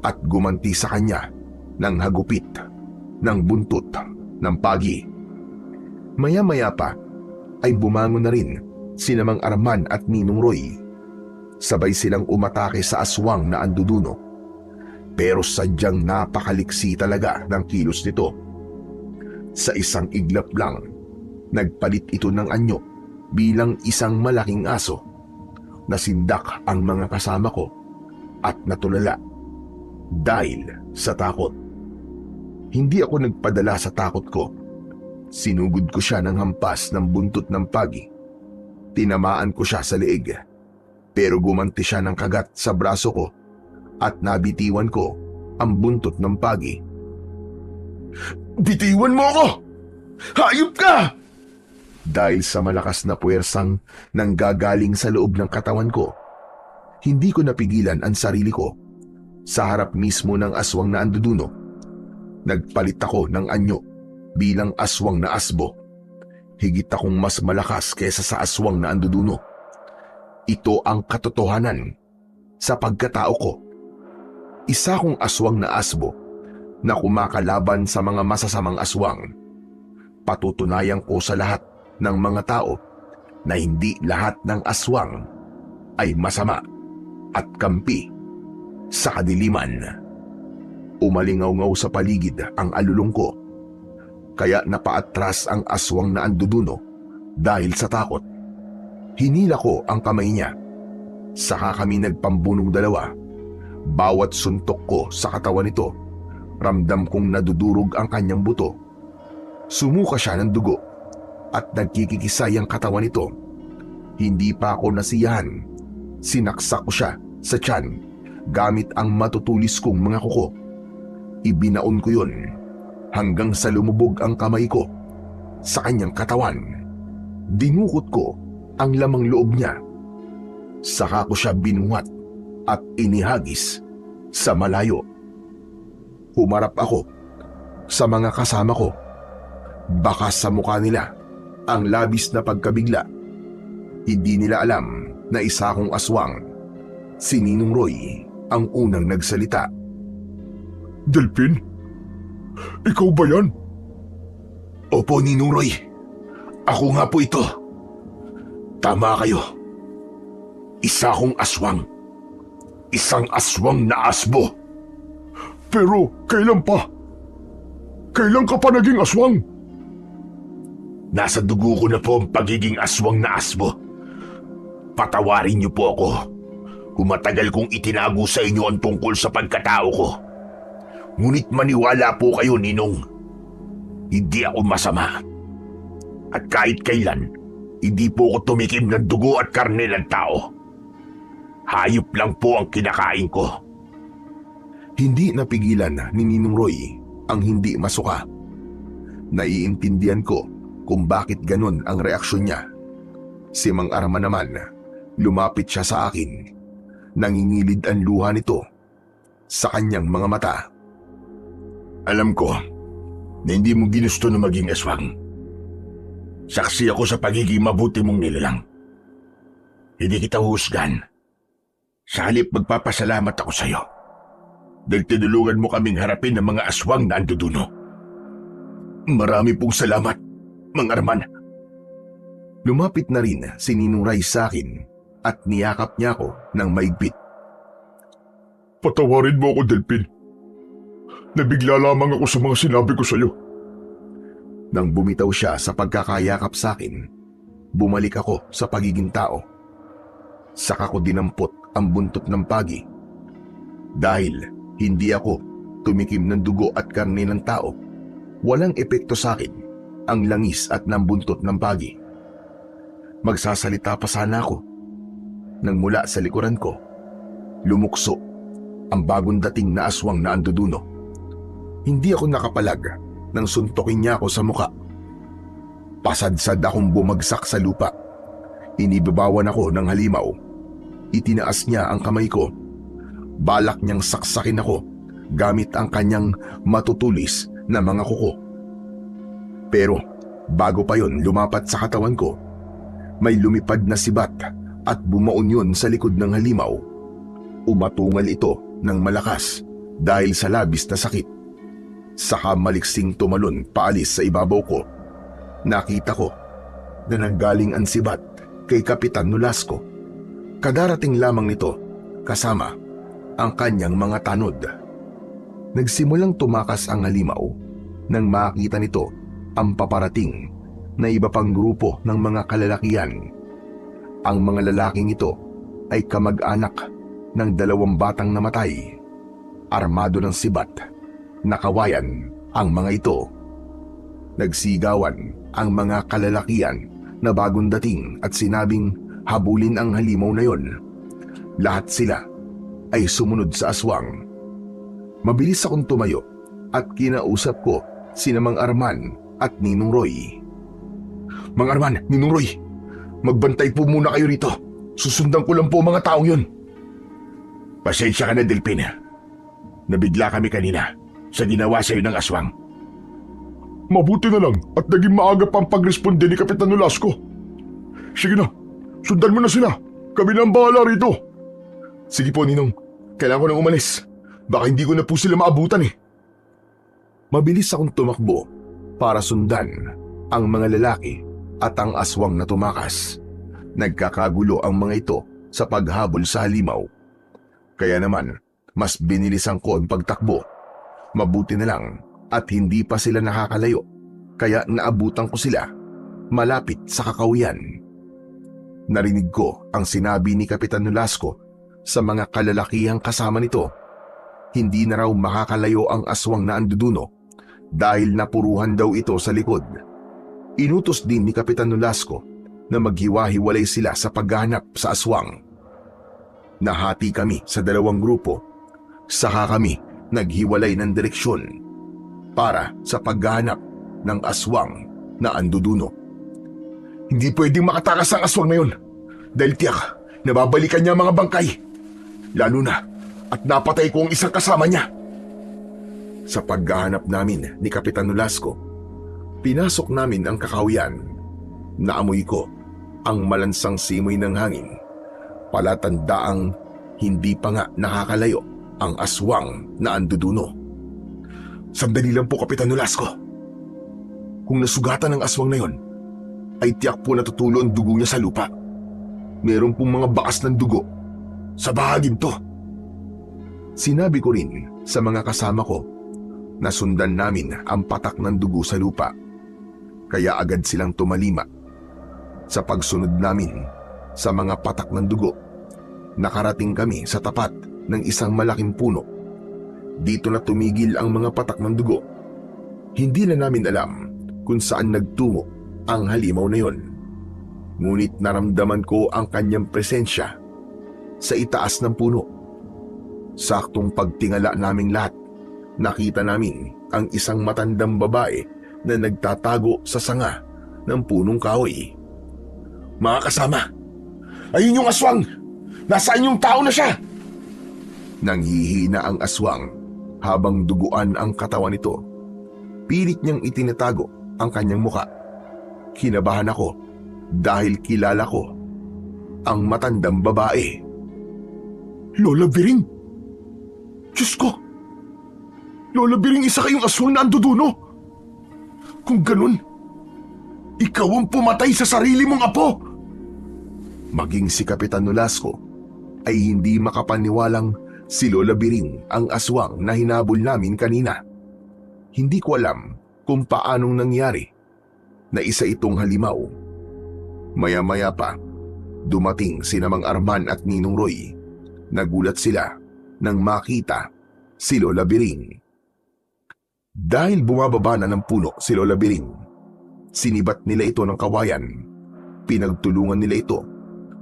Speaker 2: at gumanti sa kanya ng hagupit ng buntot ng pagi. Maya-maya pa ay bumangon na rin sina Mang Arman at Ninong Roy. Sabay silang umatake sa aswang na anduduno. Pero sadyang napakaliksi talaga ng kilos nito. Sa isang iglap lang, nagpalit ito ng anyo bilang isang malaking aso. Nasindak ang mga kasama ko at natulala dahil sa takot. Hindi ako nagpadala sa takot ko. Sinugod ko siya ng hampas ng buntot ng pagi. Tinamaan ko siya sa leeg. Pero gumanti siya ng kagat sa braso ko at nabitiwan ko ang buntot ng pagi.
Speaker 3: Bitiwan mo ako! Hayop ka!
Speaker 2: Dahil sa malakas na puwersang nanggagaling sa loob ng katawan ko, hindi ko napigilan ang sarili ko. Sa harap mismo ng aswang na anduduno, nagpalit ako ng anyo bilang aswang na asbo. Higit akong mas malakas kaysa sa aswang na anduduno. Ito ang katotohanan sa pagkatao ko. Isa kong aswang na asbo na kumakalaban sa mga masasamang aswang. Patutunayan ko sa lahat ng mga tao na hindi lahat ng aswang ay masama at kampi sa kadiliman. Umalingaw-ngaw sa paligid ang alulong ko, kaya napaatras ang aswang na anduduno dahil sa takot. Hinila ko ang kamay niya. Saka kami nagpambunong dalawa. Bawat suntok ko sa katawan nito, ramdam kong nadudurog ang kanyang buto. Sumuka siya ng dugo at nagkikikisay ang katawan nito. Hindi pa ako nasiyahan. Sinaksak ko siya sa tiyan gamit ang matutulis kong mga kuko. Ibinaon ko yun hanggang sa lumubog ang kamay ko sa kanyang katawan. Dinukot ko ang lamang loob niya. Saka ko siya binuhat at inihagis sa malayo. Humarap ako sa mga kasama ko. Baka sa mukha nila ang labis na pagkabigla. Hindi nila alam na isa akong aswang. Si Ninong Roy ang unang nagsalita.
Speaker 3: Delphin? Ikaw ba yan?
Speaker 1: Opo, Ninong Roy. Ako nga po ito. Tama kayo. Isa akong aswang. Isang aswang na asbo.
Speaker 3: Pero kailan pa? Kailan ka pa naging aswang?
Speaker 1: Nasa dugo ko na po ang pagiging aswang na asbo. Patawarin niyo po ako kung matagal kong itinago sa inyo ang tungkol sa pagkatao ko. Ngunit maniwala po kayo, Ninong. Hindi ako masama. At kahit kailan, hindi po ako tumikim ng dugo at karne ng tao. Hayop lang po ang kinakain ko.
Speaker 2: Hindi napigilan ni Ninong Roy ang hindi masuka. Naiintindihan ko kung bakit ganun ang reaksyon niya. Si Mang Arman naman, lumapit siya sa akin. Nangingilid ang luha nito sa kanyang mga mata.
Speaker 1: Alam ko na hindi mo ginusto na maging aswang. Saksi ako sa pagiging mabuti mong nilalang. Hindi kita husgan. Sa halip magpapasalamat ako sa iyo. Dahil tinulungan mo kaming harapin ng mga aswang na anduduno. Marami pong salamat, Mang Arman.
Speaker 2: Lumapit na rin si Ninong Ray sa akin at niyakap niya ako ng maigpit.
Speaker 3: Patawarin mo ako, Delphin. Nabigla lamang ako sa mga sinabi ko sa iyo.
Speaker 2: Nang bumitaw siya sa pagkakayakap sa akin, bumalik ako sa pagiging tao. Saka ko dinampot ang buntot ng pagi. Dahil hindi ako tumikim ng dugo at karne ng tao, walang epekto sa akin ang langis at ng buntot ng pagi. Magsasalita pa sana ako nang mula sa likuran ko, lumukso ang bagong dating na aswang na anduduno. Hindi ako nakapalag nang suntukin niya ako sa muka. Pasadsad akong bumagsak sa lupa. Inibabawan ako ng halimaw. Itinaas niya ang kamay ko. Balak niyang saksakin ako gamit ang kanyang matutulis na mga kuko. Pero bago pa yon lumapat sa katawan ko, may lumipad na sibat at bumaon yun sa likod ng halimaw. Umatungal ito ng malakas dahil sa labis na sakit. Saka maliksing tumalon paalis sa ibabaw ko. Nakita ko na nanggaling ang sibat kay Kapitan Nolasco. Kadarating lamang nito kasama ang kanyang mga tanod. Nagsimulang tumakas ang halimaw nang makita nito ang paparating na iba pang grupo ng mga kalalakihan. Ang mga lalaking ito ay kamag-anak ng 2 batang namatay. Armado ng sibat na kawayan ang mga ito. Nagsigawan ang mga kalalakihan na bagong dating at sinabing habulin ang halimaw na yon. Lahat sila ay sumunod sa aswang. Mabilis akong tumayo at kinausap ko sina Mang Arman at Ninong Roy. Mang Arman, Ninong Roy, magbantay po muna kayo rito. Susundan ko lang po mga taong yun.
Speaker 1: Pasensya ka na, Delphin. Nabigla kami kanina sa ginawa sa'yo ng aswang.
Speaker 3: Mabuti na lang at naging maaga pang pagresponde ni Kapitan Nolasco. Sige na, sundan mo na sila. Kami na ang bahala rito. Sige po, Ninong. Kailangan ko nang umalis. Baka hindi ko na po sila maabutan eh.
Speaker 2: Mabilis akong tumakbo para sundan ang mga lalaki at ang aswang na tumakas. Nagkakagulo ang mga ito sa paghabol sa halimaw. Kaya naman, mas binilisan ko ang pagtakbo. Mabuti na lang at hindi pa sila nakakalayo, kaya naabutan ko sila malapit sa kakawiyan. Narinig ko ang sinabi ni Kapitan Nolasco sa mga kalalakihang kasama nito. Hindi na raw makakalayo ang aswang na anduduno dahil napuruhan daw ito sa likod. Inutos din ni Kapitan Nolasco na maghiwa-hiwalay sila sa paghahanap sa aswang. Nahati kami sa 2 grupo, saka kami naghiwalay ng direksyon para sa paghahanap ng aswang na anduduno.
Speaker 3: Hindi pwedeng makatakas ang aswang na yun dahil tiyak nababalikan niya ang mga bangkay. Lalo na at napatay ko ang isang kasama niya.
Speaker 2: Sa paghahanap namin ni Kapitan Nolasco, pinasok namin ang kakawiyan. Naamoy ko ang malansang simoy ng hangin. Palatandaang hindi pa nga nakakalayo ang aswang na anduduno.
Speaker 3: Sandali lang po, Kapitan Nolasco. Kung nasugatan ng aswang na yon, ay tiyak po natutulo ang dugo niya sa lupa. Meron pong mga bakas ng dugo sa bahaging to.
Speaker 2: Sinabi ko rin sa mga kasama ko na sundan namin ang patak ng dugo sa lupa. Kaya agad silang tumalima. Sa pagsunod namin sa mga patak ng dugo, nakarating kami sa tapat ng isang malaking puno. Dito na tumigil ang mga patak ng dugo. Hindi na namin alam kung saan nagtungo ang halimaw na yon. Ngunit naramdaman ko ang kanyang presensya sa itaas ng puno. Saktong pagtingala naming lahat, nakita namin ang isang matandang babae na nagtatago sa sanga ng punong kahoy.
Speaker 3: Mga kasama, ayun yung aswang! Nasaan yung tao na siya?
Speaker 2: Nanghihina ang aswang habang duguan ang katawan nito. Pilit niyang itinatago ang kanyang muka. Kinabahan ako dahil kilala ko ang matandang babae.
Speaker 3: Lola Biring! Diyos ko! Lola Biring, isa kayong aswang na anduduno! Kung ganun, ikaw ang pumatay sa sarili mong apo!
Speaker 2: Maging si Kapitan Nolasco ay hindi makapaniwalang si Lola Biring ang aswang na hinabol namin kanina. Hindi ko alam kung paanong nangyari na isa itong halimaw. Maya-maya pa, dumating sina Mang Arman at Ninong Roy. Nagulat sila nang makita si Lola Biring. Dahil bumababa na ng puno si Lola Biring, sinibat nila ito ng kawayan. Pinagtulungan nila ito.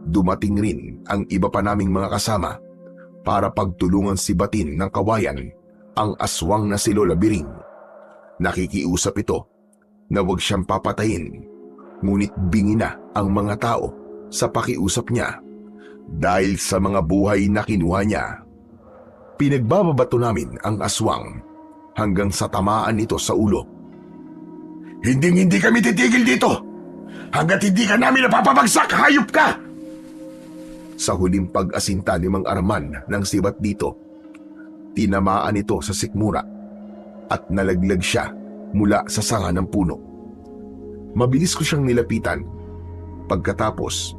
Speaker 2: Dumating rin ang iba pa naming mga kasama para pagtulungan sibatin ng kawayan ang aswang na si Lola Biring. Nakikiusap ito na huwag siyang papatayin, ngunit bingi na ang mga tao sa pakiusap niya dahil sa mga buhay na kinuha niya. Pinagbababato namin ang aswang hanggang sa tamaan ito sa ulo.
Speaker 3: Hindi kami titigil dito hanggat hindi ka namin napapabagsak, hayop ka!
Speaker 2: Sa huling pag-asinta ni Mang Arman ng sibat dito, tinamaan ito sa sikmura at nalaglag siya mula sa sanga ng puno. Mabilis ko siyang nilapitan. Pagkatapos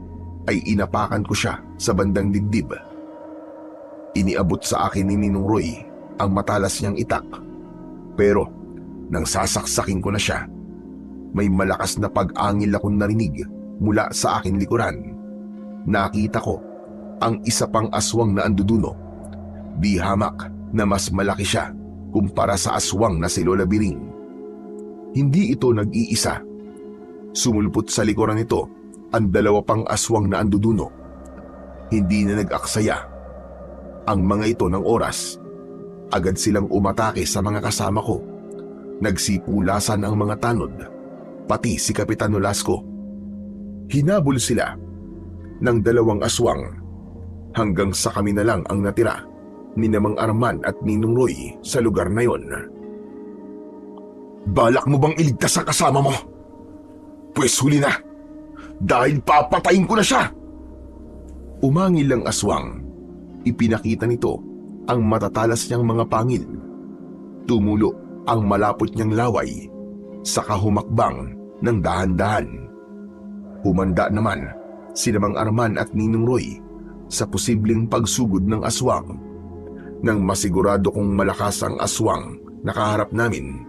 Speaker 2: ay inapakan ko siya sa bandang dibdib. Iniabot sa akin ni Ninong Roy ang matalas niyang itak. Pero nang sasaksakin ko na siya, may malakas na pag-angil akong narinig mula sa aking likuran. Nakita ko ang isa pang aswang na anduduno. Di hamak na mas malaki siya kumpara sa aswang na si Lola Biring. Hindi ito nag-iisa. Sumulpot sa likuran nito ang dalawa pang aswang na anduduno. Hindi na nag-aksaya ang mga ito ng oras. Agad silang umatake sa mga kasama ko. Nagsipulasan ang mga tanod, pati si Kapitan Nolasco. Hinabol sila ng dalawang aswang hanggang sa kami na lang ang natira ni Mang Arman at Ninong Roy sa lugar na yon.
Speaker 3: Balak mo bang iligtas ang kasama mo? Pwes huli na, dahil papatayin ko na siya!
Speaker 2: Umangil ang aswang. Ipinakita nito ang matatalas niyang mga pangil. Tumulo ang malapot niyang laway, saka humakbang ng dahan-dahan. Humanda naman si Mang Arman at Ninong Roy sa posibleng pagsugod ng aswang. Nang masigurado kong malakas ang aswang na kaharap namin,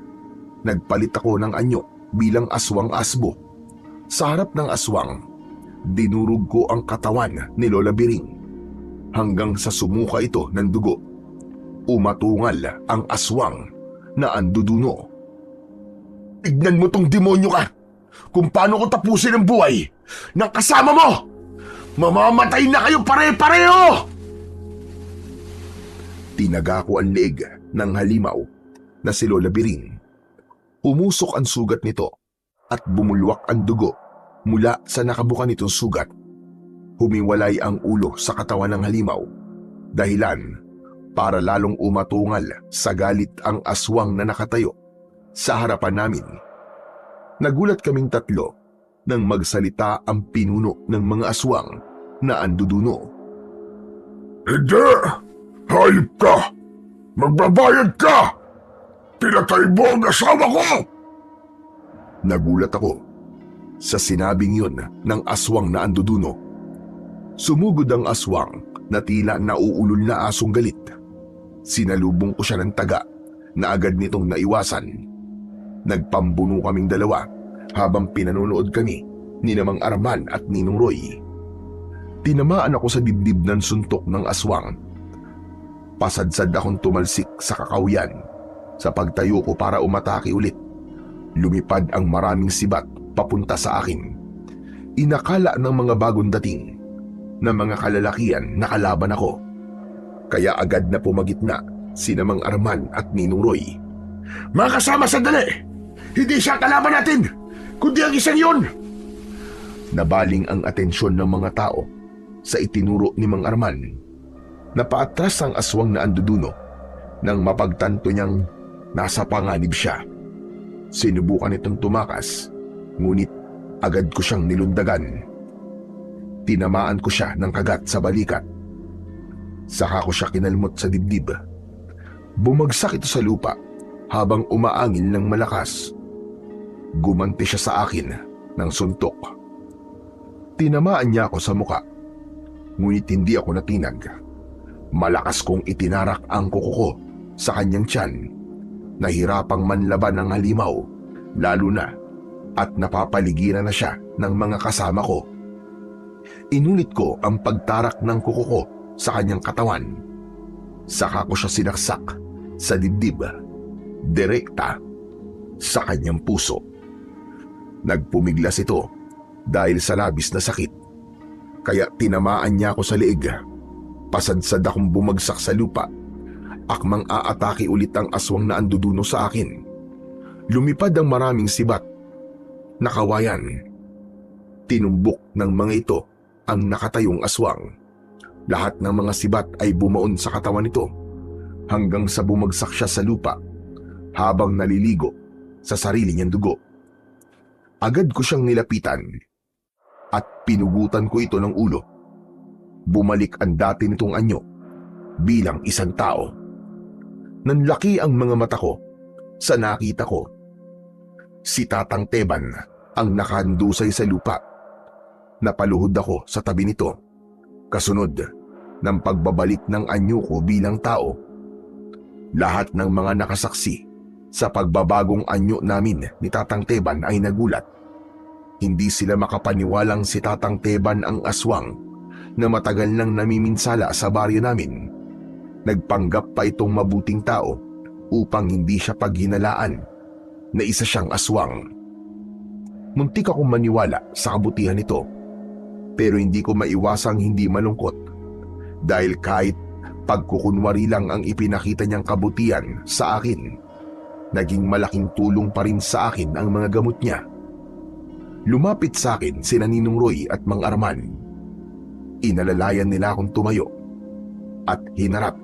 Speaker 2: nagpalit ako ng anyo bilang aswang asbo. Sa harap ng aswang, dinurog ko ang katawan ni Lola Biring hanggang sa sumuka ito ng dugo. Umatungal ang aswang na anduduno.
Speaker 3: Tignan mo tong demonyo ka! Kung paano ko tapusin ang buhay ng kasama mo! Mamamatay na kayo pare-pareho!
Speaker 2: Tinaga ko ang leeg ng halimaw na si Lola Biring. Umusok ang sugat nito at bumulwak ang dugo mula sa nakabuka nitong sugat. Humiwalay ang ulo sa katawan ng halimaw, dahilan para lalong umatungal sa galit ang aswang na nakatayo sa harapan namin. Nagulat kaming tatlo nang magsalita ang pinuno ng mga aswang na anduduno.
Speaker 3: Hindi! Hayop ka! Magbabayad ka! Pinatay mo ang asawa ko!
Speaker 2: Nagulat ako sa sinabing yun ng aswang na anduduno. Sumugod ang aswang na tila nauulol na asong galit. Sinalubong ko siya ng taga na agad nitong naiwasan. Nagpambuno kaming dalawa habang pinanonood kami ni Mang Arman at Ninong Roy. Tinamaan ako sa dibdib ng suntok ng aswang. Pasadsad akong tumalsik sa kakawyan. Sa pagtayo ko para umatake ulit, lumipad ang maraming sibat papunta sa akin. Inakala ng mga bagong dating na mga kalalakian na kalaban ako. Kaya agad na pumagitna si Mang Arman at Ninong Roy.
Speaker 3: Mga kasama, sandali! Hindi siya kalaban natin, kundi ang isang yun!
Speaker 2: Nabaling ang atensyon ng mga tao sa itinuro ni Mang Arman. Napaatras ang aswang na anduduno nang mapagtanto niyang nasa panganib siya. Sinubukan itong tumakas, ngunit agad ko siyang nilundagan. Tinamaan ko siya ng kagat sa balikat. Saka ko siya kinalmot sa dibdib. Bumagsak ito sa lupa habang umaangil ng malakas. Gumanti siya sa akin ng suntok. Tinamaan niya ako sa muka, ngunit hindi ako natinag. Malakas kong itinarak ang kuko ko sa kanyang tiyan. Nahirapang manlaban ng halimaw, lalo na at napapaligiran na siya ng mga kasama ko. Inulit ko ang pagtarak ng kuko ko sa kanyang katawan. Saka ko siya sinaksak sa dibdib, direkta sa kanyang puso. Nagpumiglas ito dahil sa labis na sakit, kaya tinamaan niya ako sa leeg. Pasadsad akong bumagsak sa lupa. Akmang aatake ulit ang aswang na anduduno sa akin. Lumipad ang maraming sibat na kawayan. Tinumbok ng mga ito ang nakatayong aswang. Lahat ng mga sibat ay bumaon sa katawan nito hanggang sa bumagsak siya sa lupa habang naliligo sa sarili niyang dugo. Agad ko siyang nilapitan at pinugutan ko ito ng ulo. bumalik ang dati nitong anyo bilang isang tao. Nanlaki ang mga mata ko sa nakita ko. Si Tatang Teban ang nakahandusay sa lupa. Napaluhod ako sa tabi nito, kasunod ng pagbabalik ng anyo ko bilang tao. Lahat ng mga nakasaksi sa pagbabagong anyo namin ni Tatang Teban ay nagulat. Hindi sila makapaniwalang si Tatang Teban ang aswang na matagal nang namiminsala sa baryo namin. Nagpanggap pa itong mabuting tao upang hindi siya paghinalaan na isa siyang aswang. Muntik akong maniwala sa kabutihan nito, pero hindi ko maiwasang hindi malungkot dahil kahit pagkukunwari lang ang ipinakita niyang kabutihan sa akin, naging malaking tulong pa rin sa akin ang mga gamot niya. Lumapit sa akin sina Ninong Roy at Mang Arman. Inalalayan nila akong tumayo at hinarap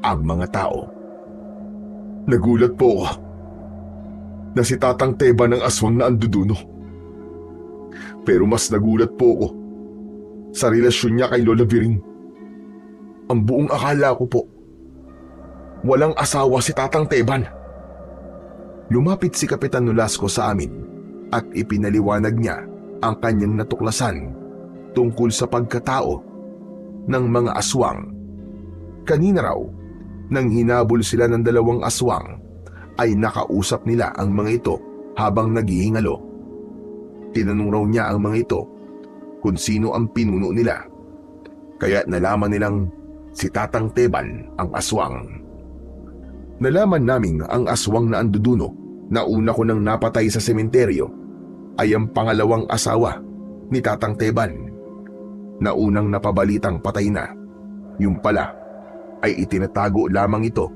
Speaker 2: ang mga tao.
Speaker 3: Nagulat po ako na si Tatang Teban ang aswang na anduduno. Pero mas nagulat po ako sa relasyon niya kay Lola Biring. Ang buong akala ko po, walang asawa si Tatang Teban.
Speaker 2: Lumapit si Kapitan Nolasco sa amin at ipinaliwanag niya ang kanyang natuklasan tungkol sa pagkatao ng mga aswang. Kanina raw, nang hinabol sila ng dalawang aswang, ay nakausap nila ang mga ito habang naghihingalo. Tinanong raw niya ang mga ito kung sino ang pinuno nila. Kaya nalaman nilang si Tatang Teban ang aswang. Nalaman naming ang aswang na anduduno na una ko nang napatay sa sementeryo ay ang pangalawang asawa ni Tatang Teban na unang napabalitang patay na. Yung pala ay itinatago lamang ito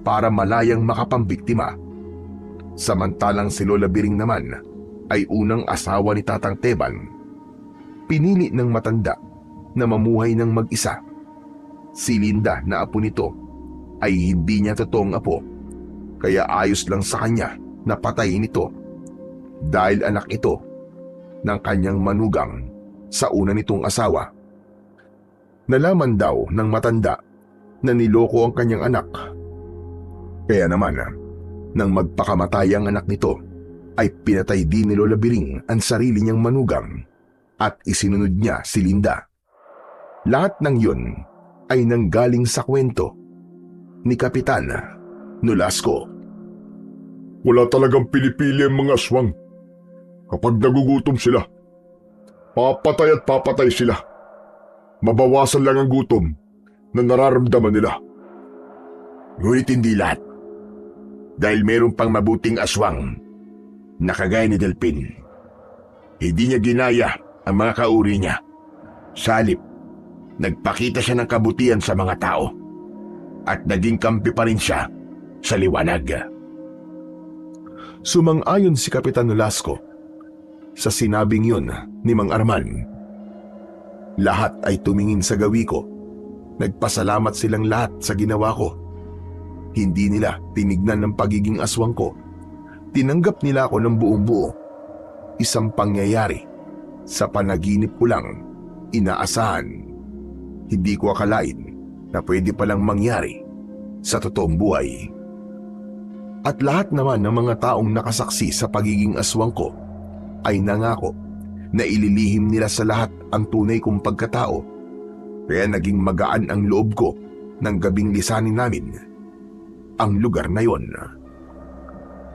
Speaker 2: para malayang makapambiktima. Samantalang si Lola Biring naman ay unang asawa ni Tatang Teban. Pinili ng matanda na mamuhay ng mag-isa. Si Linda na apo nito ay hindi niya totoong apo, kaya ayos lang sa kanya na patayin ito dahil anak ito ng kanyang manugang sa una nitong asawa. Nalaman daw ng matanda na niloko ang kanyang anak. Kaya naman, nang magpakamatay ang anak nito, ay pinatay din ni Lola Biring ang sarili niyang manugang at isinunod niya si Linda. Lahat ng yun ay nanggaling sa kwento ni Kapitan Nolasco.
Speaker 3: Wala talagang pinipili ang mga aswang. Kapag nagugutom sila, papatay at papatay sila. Mabawasan lang ang gutom na nararamdaman nila.
Speaker 1: Ngunit hindi lahat. Dahil meron pang mabuting aswang na kagaya ni Delpin. Hindi niya ginaya ang mga kauri niya. Sa halip, nagpakita siya ng kabutihan sa mga tao at naging kampi pa rin siya sa liwanag.
Speaker 2: Sumang-ayon si Kapitan Nolasco sa sinabing yun ni Mang Arman. Lahat ay tumingin sa gawi ko. Nagpasalamat silang lahat sa ginawa ko. Hindi nila tinignan ng pagiging aswang ko. Tinanggap nila ako ng buong buo. Isang pangyayari sa panaginip ko lang inaasahan. Hindi ko akalain na pwede palang mangyari sa totoong buhay. At lahat naman ng mga taong nakasaksi sa pagiging aswang ko ay nangako na ililihim nila sa lahat ang tunay kong pagkatao. Kaya naging magaan ang loob ko nang gabing lisanin namin ang lugar na yon.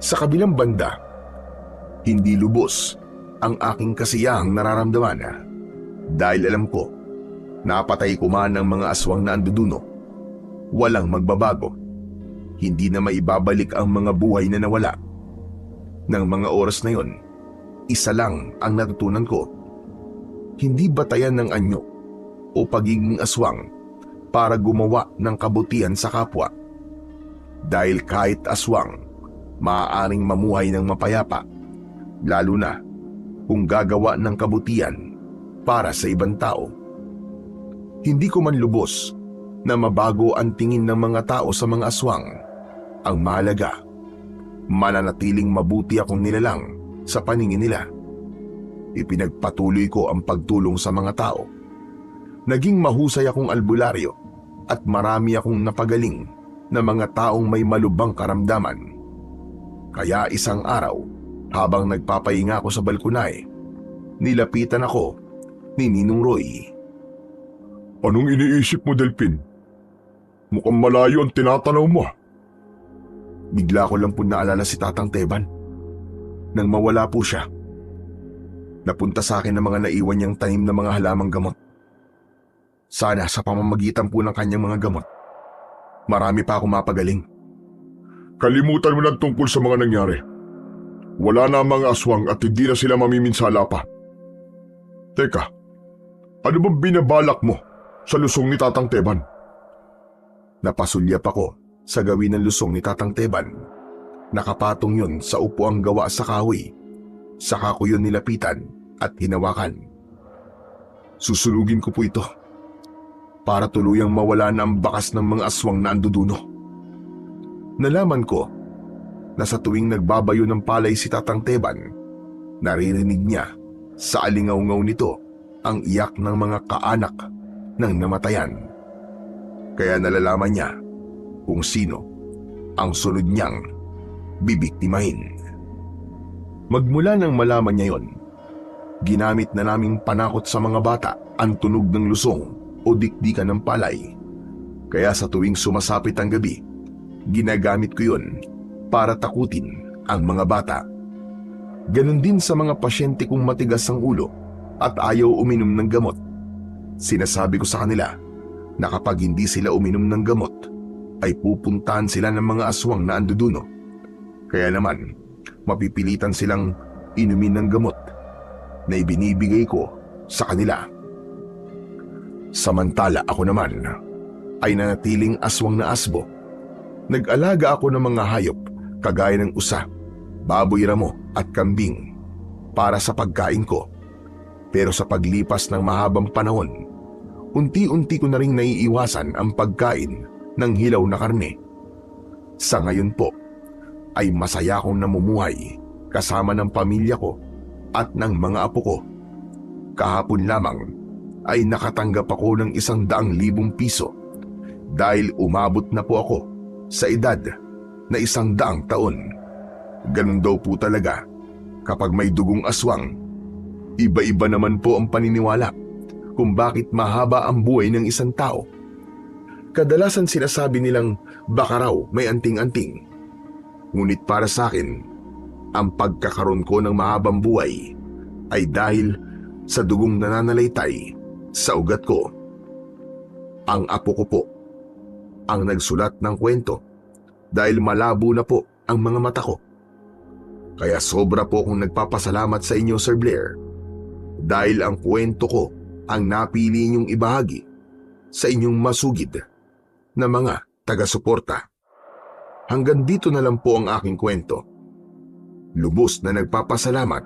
Speaker 2: Sa kabilang banda, hindi lubos ang aking kasiyahang nararamdaman dahil alam ko, napatay ko man ang mga aswang na anduduno. Walang magbabago. Hindi na maibabalik ang mga buhay na nawala. Nang mga oras na yon, isa lang ang natutunan ko. Hindi batayan ng anyo o pagiging aswang para gumawa ng kabutihan sa kapwa. Dahil kahit aswang, maaaring mamuhay ng mapayapa, lalo na kung gagawa ng kabutihan para sa ibang tao. Hindi ko man lubos na mabago ang tingin ng mga tao sa mga aswang. Ang mahalaga, mananatiling mabuti akong nilalang sa paningin nila. Ipinagpatuloy ko ang pagtulong sa mga tao. Naging mahusay akong albularyo at marami akong napagaling na mga taong may malubhang karamdaman. Kaya isang araw, habang nagpapahinga ako sa balkonahe, nilapitan ako ni Ninong Roy.
Speaker 3: Anong iniisip mo, Delphin? Mukhang malayo ang tinatanaw mo.
Speaker 2: Bigla ko lang po naalala si Tatang Teban. Nang mawala po siya, napunta sa akin ng mga naiwan niyang tanim na mga halamang gamot. Sana sa pamamagitan po ng kanyang mga gamot, marami pa akong mapagaling.
Speaker 3: Kalimutan mo lang tungkol sa mga nangyari. Wala na ang mga aswang at hindi na sila mamiminsala pa. Teka, ano bang binabalak mo sa lusong ni Tatang Teban?
Speaker 2: Napasulyap ako sa gawin ng lusong ni Tatang Teban. Nakapatong yun sa upuang gawa sa kahoy. Saka ko yun nilapitan at hinawakan. Susunugin ko po ito para tuluyang mawala na ang bakas ng mga aswang na anduduno. Nalaman ko na sa tuwing nagbabayo ng palay si Tatang Teban, naririnig niya sa alingaw-ngaw nito ang iyak ng mga kaanak ng namatayan. Kaya nalalaman niya kung sino ang sunod niyang bibiktimahin. Magmula nang malaman niya yon, ginamit na naming panakot sa mga bata ang tunog ng lusong o dikdikan ng palay. Kaya sa tuwing sumasapit ang gabi, ginagamit ko yon para takutin ang mga bata. Ganon din sa mga pasyente kong matigas ang ulo at ayaw uminom ng gamot. Sinasabi ko sa kanila na kapag hindi sila uminom ng gamot, ay pupuntahan sila ng mga aswang na anduduno. Kaya naman, mapipilitan silang inumin ng gamot na ibinibigay ko sa kanila. Samantala ako naman ay nanatiling aswang na asbo. Nag-alaga ako ng mga hayop kagaya ng usa, baboy ramo at kambing para sa pagkain ko. Pero sa paglipas ng mahabang panahon, unti-unti ko na ring naiiwasan ang pagkain ng hilaw na karne. Sa ngayon po, ay masaya akong namumuhay kasama ng pamilya ko at ng mga apo ko. Kahapon lamang ay nakatanggap ako ng 100,000 piso dahil umabot na po ako sa edad na 100 taon. Ganun daw po talaga kapag may dugong aswang. Iba-iba naman po ang paniniwala kung bakit mahaba ang buhay ng isang tao. Kadalasan sinasabi nilang baka raw may anting-anting. Ngunit para sa akin, ang pagkakaroon ko ng mahabang buhay ay dahil sa dugong nananalaytay sa ugat ko. Ang apo ko po ang nagsulat ng kwento dahil malabo na po ang mga mata ko. Kaya sobra po akong nagpapasalamat sa inyo, Sir Blair, dahil ang kwento ko ang napili niyong ibahagi sa inyong masugid na mga taga-suporta. Hanggang dito na lang po ang aking kwento. Lubos na nagpapasalamat,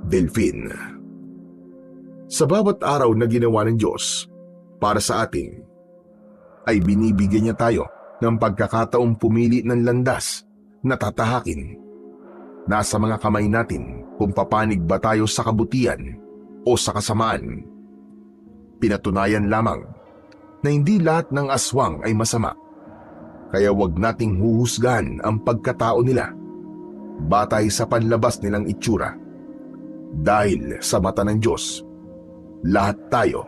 Speaker 2: Delphin. Sa bawat araw na ginawa ng Diyos para sa atin, ay binibigyan niya tayo ng pagkakataong pumili ng landas na tatahakin. Nasa mga kamay natin kung papanig ba tayo sa kabutihan o sa kasamaan. Pinatunayan lamang na hindi lahat ng aswang ay masama. Kaya wag nating huhusgahan ang pagkatao nila batay sa panlabas nilang itsura. Dahil sa mata ng Diyos, lahat tayo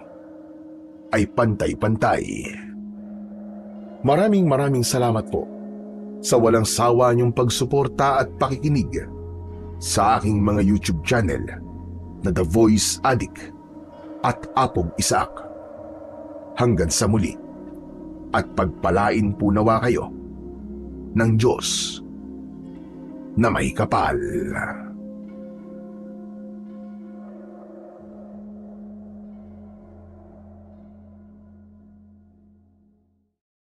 Speaker 2: ay pantay-pantay. Maraming salamat po sa walang sawa niyong pagsuporta at pakikinig sa aking mga YouTube channel na The Voice Addict at Apog Isaac. Hanggang sa muli, at pagpalain po nawa kayo ng Diyos na may kapal.